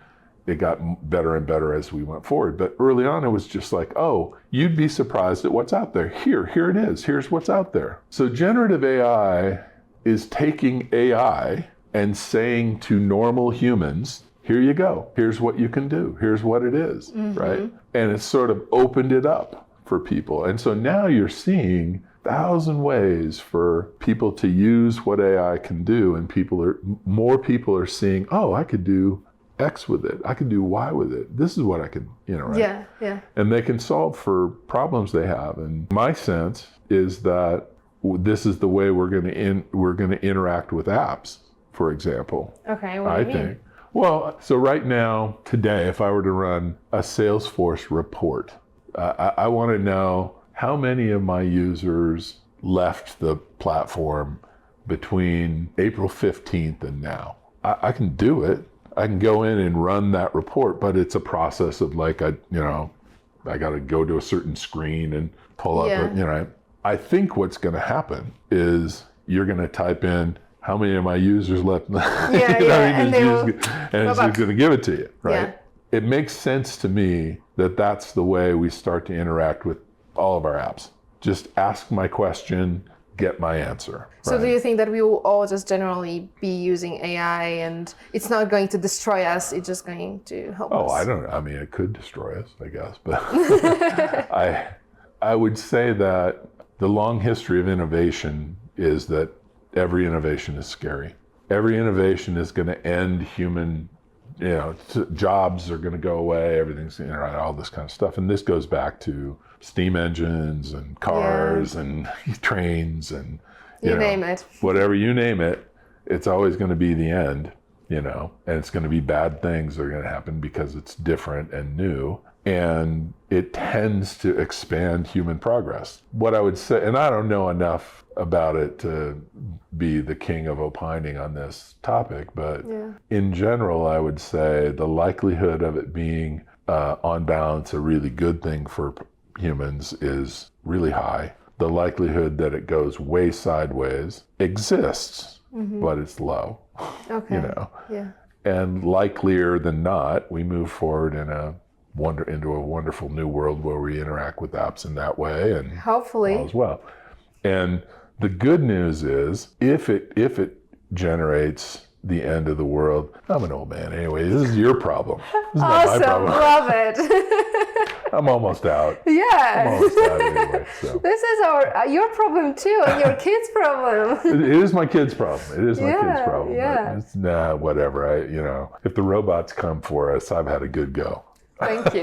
it got better and better as we went forward. But early on, it was just like, oh, you'd be surprised at what's out there. Here it is. Here's what's out there. So generative AI is taking AI and saying to normal humans, here you go. Here's what you can do. Here's what it is, right? And it's sort of opened it up for people. And so now you're seeing 1,000 ways for people to use what AI can do. And more people are seeing, oh, I could do X with it. I could do Y with it. This is what I could, you know, right? Yeah. And they can solve for problems they have. And my sense is that this is the way we're going to interact with apps, for example. Okay, what do you mean? Well, so right now, today, if I were to run a Salesforce report, I want to know how many of my users left the platform between April 15th and now. I can do it. I can go in and run that report, but it's a process of like, I got to go to a certain screen and pull up, you know. I think what's going to happen is you're going to type in how many of my users left, and it's going to give it to you, right? Yeah. It makes sense to me that that's the way we start to interact with all of our apps. Just ask my question, get my answer. So do you think that we will all just generally be using AI and it's not going to destroy us, it's just going to help us? Oh, I don't know. I mean, it could destroy us, I guess. But I would say that the long history of innovation is that every innovation is scary. Every innovation is going to end human, you know, jobs are going to go away, everything's, you know, all this kind of stuff. And this goes back to steam engines and cars and trains and you know, name it. Whatever you name it, it's always going to be the end, you know, and it's going to be bad things that are going to happen because it's different and new. And it tends to expand human progress. What I would say, and I don't know enough about it to be the king of opining on this topic, but in general, I would say the likelihood of it being on balance a really good thing for humans is really high. The likelihood that it goes way sideways exists, but it's low. Okay. You know? Yeah. And likelier than not, we move forward into a wonderful new world where we interact with apps in that way, and hopefully as well. And the good news is, if it generates the end of the world, I'm an old man anyway. This is your problem. This is not my problem. Love it. I'm almost out. Yeah. I'm almost out anyway. So. This is your problem too, and your kids' problem. It is my kids' problem. It is my kids' problem. Yeah. But it's, whatever. You know, if the robots come for us, I've had a good go. Thank you.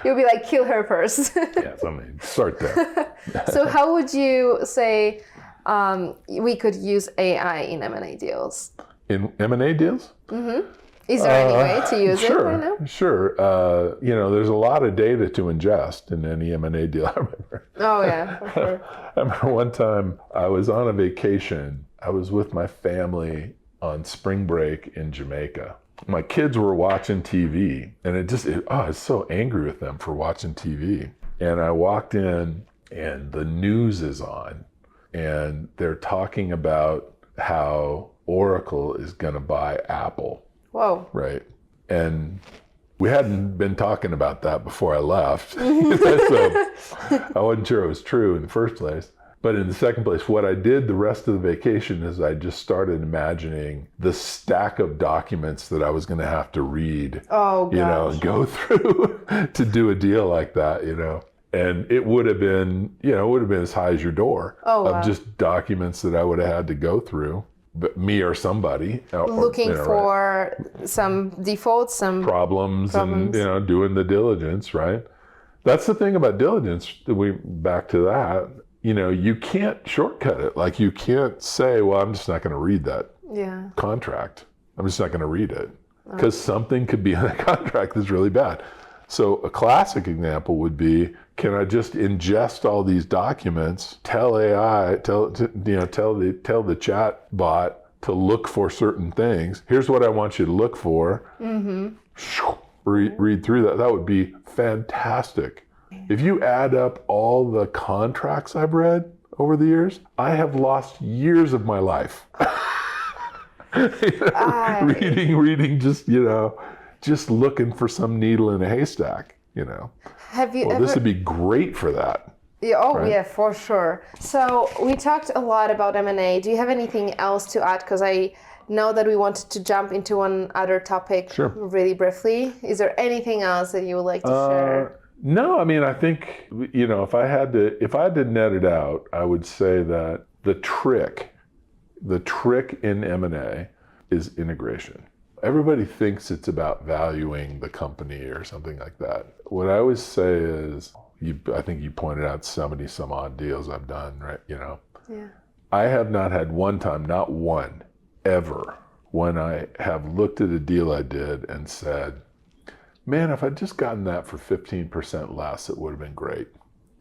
You'll be like, kill her first. Yes, I mean, start there. So how would you say we could use AI in M&A deals? In M&A deals? Mm-hmm. Is there any way to use it right now? Sure. You know, there's a lot of data to ingest in any M&A deal. I remember. Oh, yeah, for sure. I remember one time I was on a vacation. I was with my family on spring break in Jamaica. My kids were watching TV, and I was so angry with them for watching TV. And I walked in, and the news is on, and they're talking about how Oracle is going to buy Apple. Whoa. Right. And we hadn't been talking about that before I left. So I wasn't sure it was true in the first place. But in the second place, what I did the rest of the vacation is I just started imagining the stack of documents that I was going to have to read, you know, and go through to do a deal like that, you know. And it would have been, you know, as high as your door of just documents that I would have had to go through. But me or somebody looking for some defaults, some problems, and you know, doing the diligence, right? That's the thing about diligence. Back to that. You know, you can't shortcut it. Like, you can't say, well, I'm just not going to read that contract. I'm just not going to read it. because something could be in that contract that's really bad. So a classic example would be, can I just ingest all these documents, tell AI, tell the chat bot to look for certain things. Here's what I want you to look for. Read through that. That would be fantastic. If you add up all the contracts I've read over the years, I have lost years of my life. reading, just looking for some needle in a haystack, Have you Well, ever... this would be great for that. Yeah, right? Yeah, for sure. So we talked a lot about M&A. Do you have anything else to add? Because I know that we wanted to jump into one other topic really briefly. Is there anything else that you would like to share? No, I mean, I think, if I had to net it out, I would say that the trick in M&A is integration. Everybody thinks it's about valuing the company or something like that. What I always say is, I think you pointed out 70 some odd deals I've done, right? Yeah. I have not had one time, not one, ever, when I have looked at a deal I did and said, man, if I'd just gotten that for 15% less, it would have been great.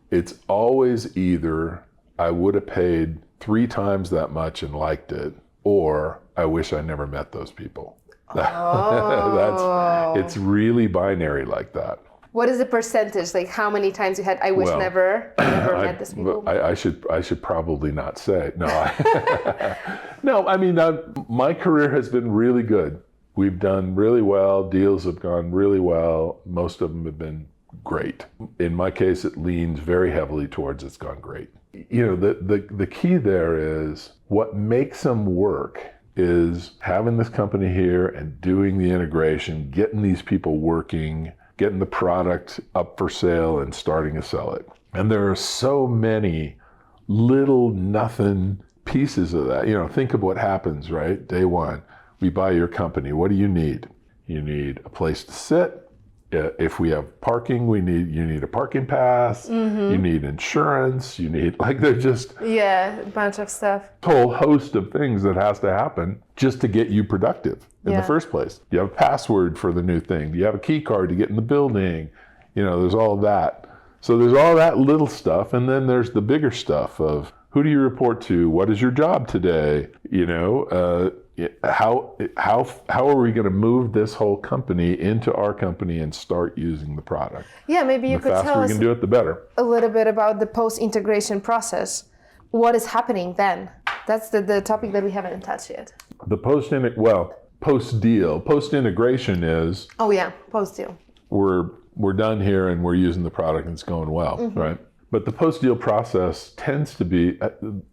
It's always either I would have paid 3 times that much and liked it, or I wish I never met those people. It's really binary like that. What is the percentage? Like how many times you had, I wish never met this people? I should probably not say. No, no, I mean, my career has been really good. We've done really well. Deals have gone really well. Most of them have been great. In my case, it leans very heavily towards it's gone great. The key there is what makes them work is having this company here and doing the integration, getting these people working, getting the product up for sale and starting to sell it. And there are so many little nothing pieces of that. Think of what happens, right? Day one, we buy your company. What do you need? You need a place to sit. If we have parking, you need a parking pass. You need insurance. You need, they're just a bunch of stuff. A whole host of things that has to happen just to get you productive in the first place. You have a password for the new thing. You have a key card to get in the building. There's all of that. So there's all that little stuff, and then there's the bigger stuff of who do you report to? What is your job today? How are we going to move this whole company into our company and start using the product? Yeah, maybe you could tell us. The faster we can do it, the better. A little bit about the post-integration process. What is happening then? That's the topic that we haven't touched yet. The post-deal, post-integration is. Oh yeah, post-deal. We're done here and we're using the product and it's going well, right? But the post-deal process tends to be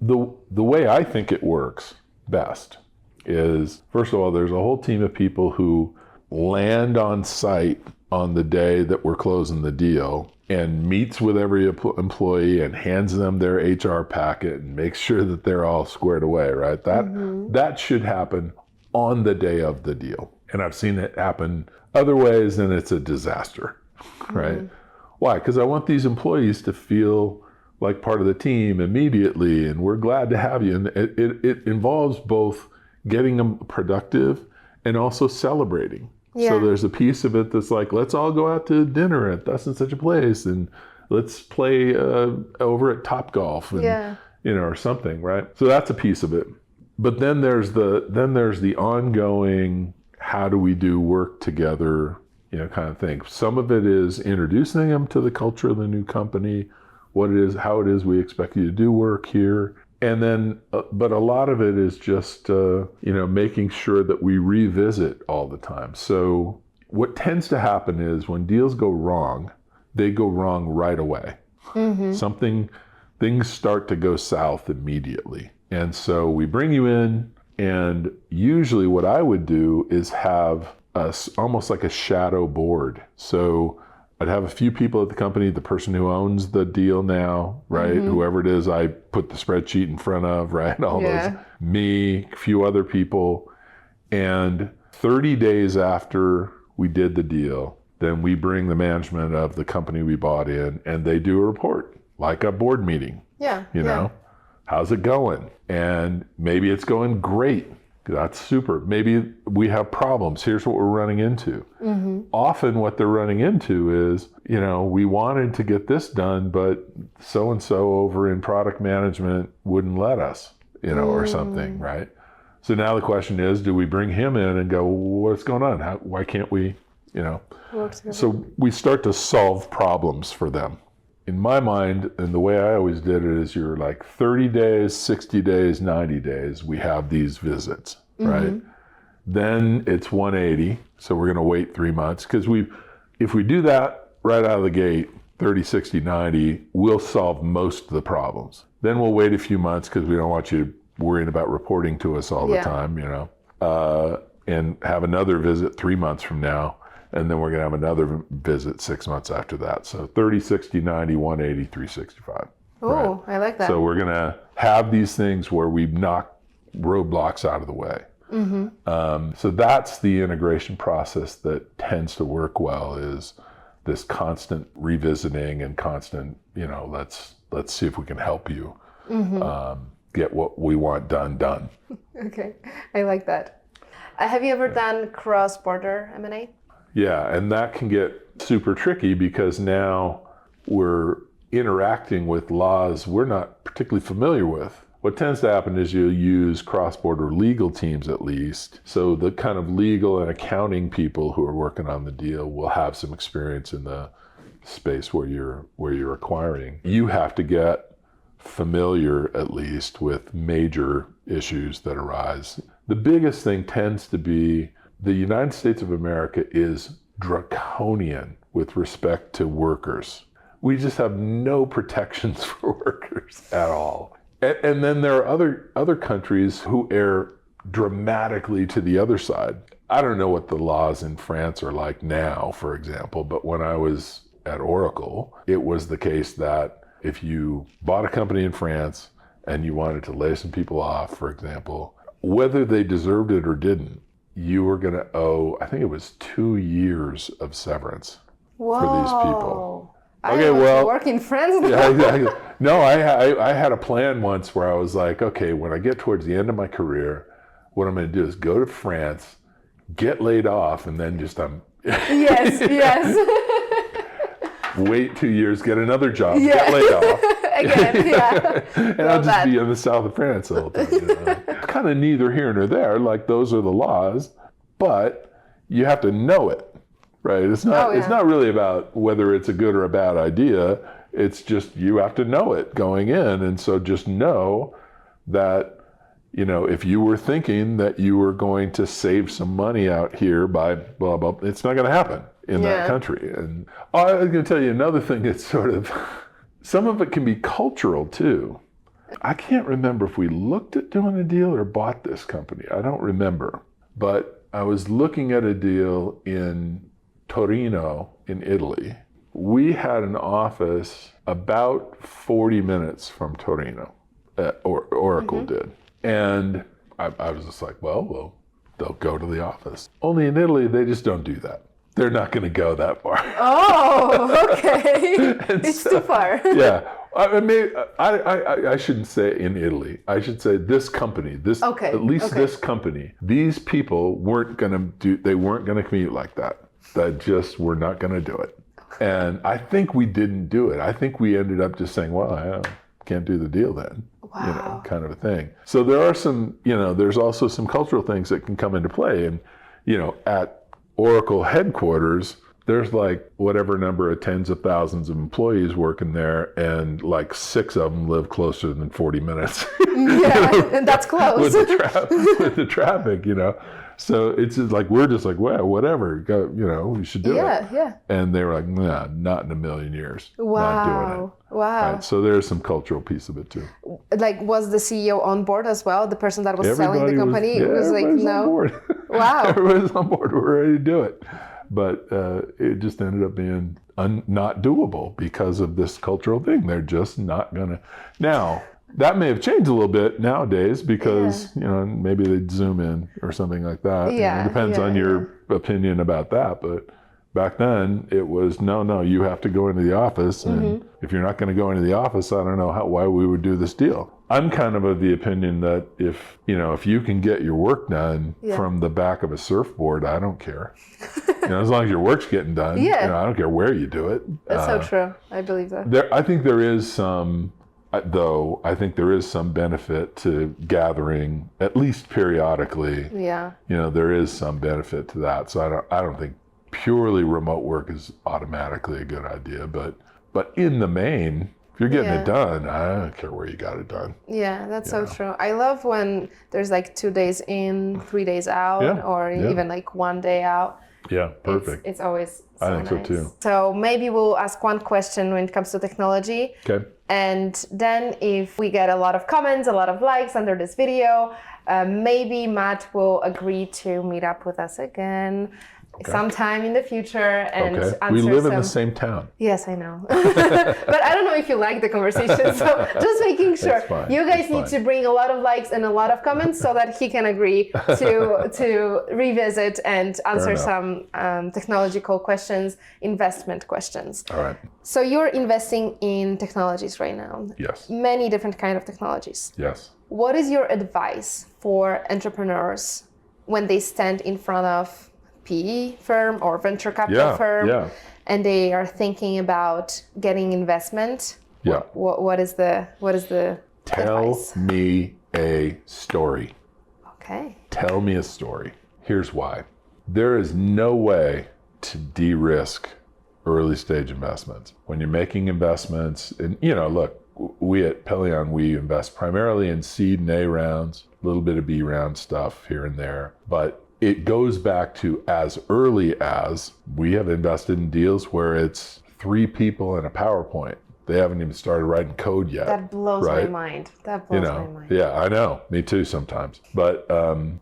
the way I think it works best. Is, first of all, there's a whole team of people who land on site on the day that we're closing the deal and meets with every employee and hands them their HR packet and makes sure that they're all squared away, right? That should happen on the day of the deal. And I've seen it happen other ways and it's a disaster, right? Why? Because I want these employees to feel like part of the team immediately and we're glad to have you. And it involves both getting them productive and also celebrating. Yeah. So there's a piece of it that's like, let's all go out to dinner at thus and such a place and let's play over at Topgolf and or something, right? So that's a piece of it. But then there's the ongoing, how do we do work together, kind of thing. Some of it is introducing them to the culture of the new company, how it is we expect you to do work here. And then, but a lot of it is just, making sure that we revisit all the time. So what tends to happen is when deals go wrong, they go wrong right away. Things start to go south immediately. And so we bring you in, and usually what I would do is have almost like a shadow board. So I'd have a few people at the company, the person who owns the deal now, right? Whoever it is, I put the spreadsheet in front of, right? All those, me, a few other people. And 30 days after we did the deal, then we bring the management of the company we bought in and they do a report, like a board meeting. How's it going? And maybe it's going great. That's super. Maybe we have problems. Here's what we're running into. Often what they're running into is, we wanted to get this done, but so-and-so over in product management wouldn't let us, or something, right? So now the question is, do we bring him in and go, what's going on? Why can't we, So we start to solve problems for them. In my mind, and the way I always did it is you're like 30 days, 60 days, 90 days, we have these visits, right? Then it's 180, so we're going to wait 3 months. Because if we do that right out of the gate, 30, 60, 90, we'll solve most of the problems. Then we'll wait a few months because we don't want you worrying about reporting to us all the time, and have another visit 3 months from now. And then we're going to have another visit 6 months after that. So 30, 60, 90, 180, 365. Oh, right? I like that. So we're going to have these things where we knock roadblocks out of the way. So that's the integration process that tends to work well, is this constant revisiting and constant, let's see if we can help you get what we want done. Okay, I like that. Have you ever done cross-border M&A? Yeah, and that can get super tricky because now we're interacting with laws we're not particularly familiar with. What tends to happen is you'll use cross-border legal teams at least. So the kind of legal and accounting people who are working on the deal will have some experience in the space where you're acquiring. You have to get familiar at least with major issues that arise. The biggest thing tends to be the United States of America is draconian with respect to workers. We just have no protections for workers at all. And then there are other countries who err dramatically to the other side. I don't know what the laws in France are like now, for example, but when I was at Oracle, it was the case that if you bought a company in France and you wanted to lay some people off, for example, whether they deserved it or didn't, you were going to owe, I think it was 2 years of severance for these people. Okay, well, work in France now. Yeah. No, I had a plan once where I was like, okay, when I get towards the end of my career, what I'm going to do is go to France, get laid off, and then just Yes. Wait 2 years, get another job, get laid off. Again, yeah. And I'll just be in the south of France the whole time. It's kind of neither here nor there. Like, those are the laws, but you have to know it, right? It's not. It's not really about whether it's a good or a bad idea. It's just you have to know it going in, and so just know that, if you were thinking that you were going to save some money out here by blah blah, it's not going to happen in that country. And I'm going to tell you another thing that's sort of. Some of it can be cultural too. I can't remember if we looked at doing a deal or bought this company. I don't remember. But I was looking at a deal in Torino in Italy. We had an office about 40 minutes from Torino, Oracle did. And I was just like, well, they'll go to the office. Only in Italy, they just don't do that. They're not going to go that far. Oh, okay. It's too far. Yeah. I shouldn't say in Italy. I should say this company. This company. These people weren't going to commute like that. That just were not going to do it. And I think we didn't do it. I think we ended up just saying, well, I can't do the deal then. Wow. Kind of a thing. So there are some, there's also some cultural things that can come into play. And, at Oracle headquarters, there's like whatever number of tens of thousands of employees working there, and like 6 of them live closer than 40 minutes. And that's close. with the traffic, So it's just like, we're just like, well, whatever, go, we should do it. Yeah. And they were like, nah, not in a million years. Wow. Not doing it. Wow. Right? So there's some cultural piece of it too. Like, was the CEO on board as well? The person that was selling the company? Was, was like, no. On board. Wow. Everybody's on board. We're ready to do it. But it just ended up being not doable because of this cultural thing. They're just not going to. Now, that may have changed a little bit nowadays because, maybe they'd zoom in or something like that. Yeah. It depends on your opinion about that. But back then, it was, no, you have to go into the office. And if you're not going to go into the office, I don't know why we would do this deal. I'm kind of the opinion that if you can get your work done from the back of a surfboard, I don't care. As long as your work's getting done, I don't care where you do it. That's so true. I believe that. I think there is some, though, benefit to gathering, at least periodically. Yeah. There is some benefit to that. So I don't think purely remote work is automatically a good idea, but in the main, if you're getting it done, I don't care where you got it done. Yeah, that's so true. I love when there's like 2 days in, 3 days out, or even like 1 day out. Yeah, perfect. It's always so I think nice. so too. So maybe we'll ask one question when it comes to technology. Okay. And then if we get a lot of comments, a lot of likes under this video, maybe Matt will agree to meet up with us again sometime in the future and answer we live in the same town. Yes, I know. But I don't know if you like the conversation, so just making sure. You guys need to bring a lot of likes and a lot of comments so that he can agree to revisit and answer some technological questions, investment questions. All right. So you're investing in technologies right now. Yes. Many different kind of technologies. Yes. What is your advice for entrepreneurs when they stand in front of PE firm or venture capital firm and they are thinking about getting investment? Yeah. What is the Tell advice? me a story. Okay. Tell me a story. Here's why. There is no way to de-risk early stage investments. When you're making investments, and look, we at Pelion, we invest primarily in seed and A rounds, a little bit of B round stuff here and there, but it goes back to as early as we have invested in deals where it's 3 people and a PowerPoint. They haven't even started writing code yet. That blows my mind. That blows my mind. Yeah, I know. Me too sometimes. But,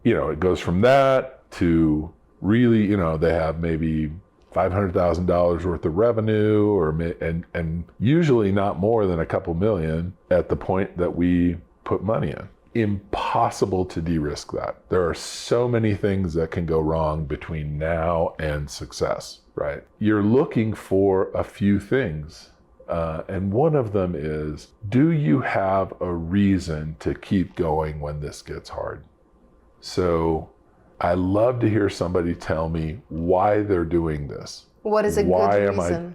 it goes from that to really, they have maybe $500,000 worth of revenue and usually not more than a couple million at the point that we put money in. Impossible to de-risk that. There are so many things that can go wrong between now and success, right? You're looking for a few things. And one of them is, do you have a reason to keep going when this gets hard? So I love to hear somebody tell me why they're doing this. What is a good reason?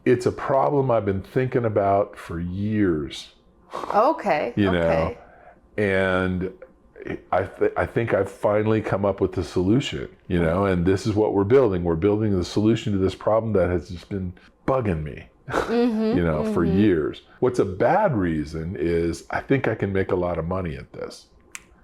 It's a problem I've been thinking about for years. Okay. know, and I think I've finally come up with the solution, and this is what we're building. We're building the solution to this problem that has just been bugging me, for years. What's a bad reason is I think I can make a lot of money at this.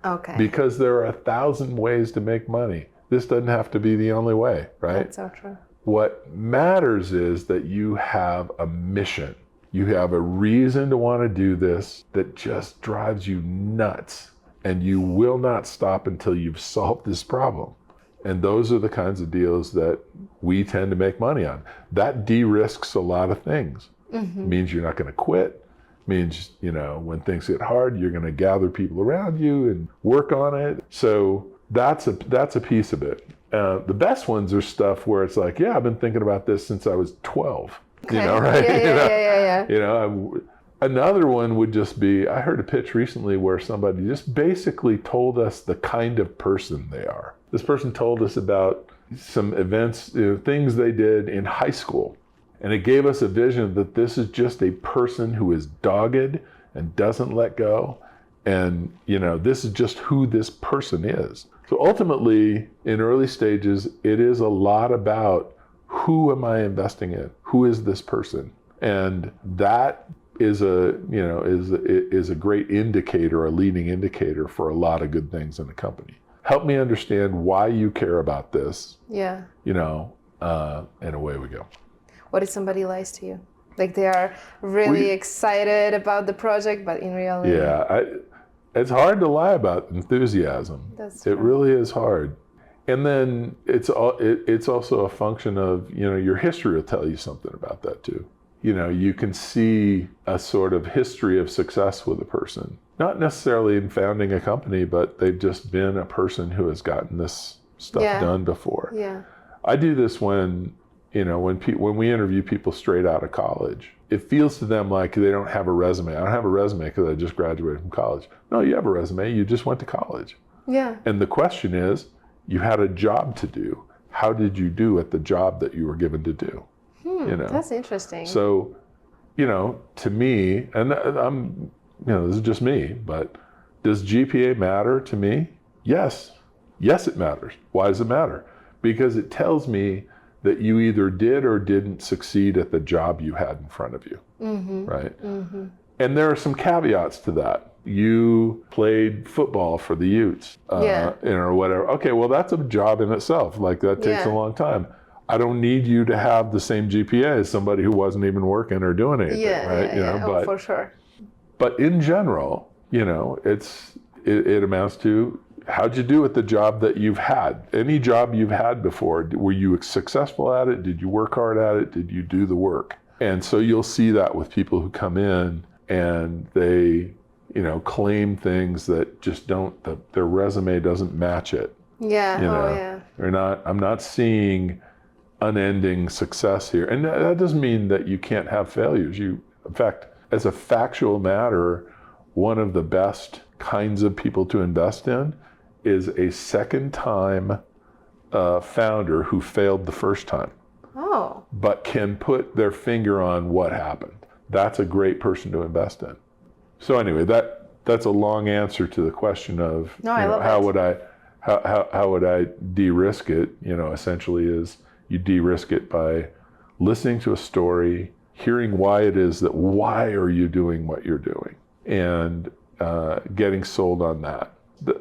Okay. Because there are 1,000 ways to make money. This doesn't have to be the only way, right? That's so true. What matters is that you have a mission. You have a reason to want to do this that just drives you nuts, and you will not stop until you've solved this problem. And those are the kinds of deals that we tend to make money on. That de-risks a lot of things. It means you're not going to quit. It means, when things get hard, you're going to gather people around you and work on it. So that's a piece of it. The best ones are stuff where it's like, I've been thinking about this since I was 12. Okay. Right? Yeah. Another one would just be, I heard a pitch recently where somebody just basically told us the kind of person they are. This person told us about some events, things they did in high school. And it gave us a vision that this is just a person who is dogged and doesn't let go. And, this is just who this person is. So ultimately, in early stages, it is a lot about, who am I investing in? Who is this person? And that is a great indicator, a leading indicator for a lot of good things in a company. Help me understand why you care about this. Yeah. And away we go. What if somebody lies to you? Like they are really excited about the project, but in reality. Yeah, it's hard to lie about enthusiasm. That's true. It really is hard. And then it's also a function of, your history will tell you something about that too. You can see a sort of history of success with a person, not necessarily in founding a company, but they've just been a person who has gotten this stuff done before. Yeah. I do this when we interview people straight out of college. it feels to them like they don't have a resume. I don't have a resume because I just graduated from college. No, you have a resume. You just went to college. Yeah. And the question is, you had a job to do. How did you do at the job that you were given to do? That's interesting. So, to me, and I'm, this is just me, but does GPA matter to me? Yes. Yes, it matters. Why does it matter? Because it tells me that you either did or didn't succeed at the job you had in front of you, right? Mm-hmm. And there are some caveats to that. You played football for the Utes, or whatever. Okay, well, that's a job in itself. Like, that takes a long time. I don't need you to have the same GPA as somebody who wasn't even working or doing anything, right? But, for sure. But in general, it amounts to, how'd you do at the job that you've had? Any job you've had before, were you successful at it? Did you work hard at it? Did you do the work? And so you'll see that with people who come in and they, claim things that just their resume doesn't match it. Yeah. I'm not seeing unending success here. And that doesn't mean that you can't have failures. In fact, as a factual matter, one of the best kinds of people to invest in is a second-time founder who failed the first time, but can put their finger on what happened. That's a great person to invest in. So anyway, that's a long answer to the question of how would I de-risk it? Essentially is you de-risk it by listening to a story, hearing why are you doing what you're doing, and getting sold on that.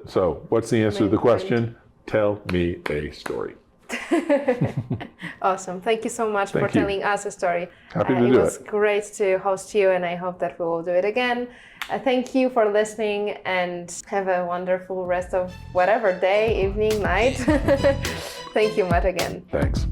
So what's the answer to the question? Tell me a story. Awesome. Thank you so much for telling us a story. Happy to do it. It was great to host you, and I hope that we will do it again. Thank you for listening, and have a wonderful rest of whatever day, evening, night. Thank you, Matt, again. Thanks.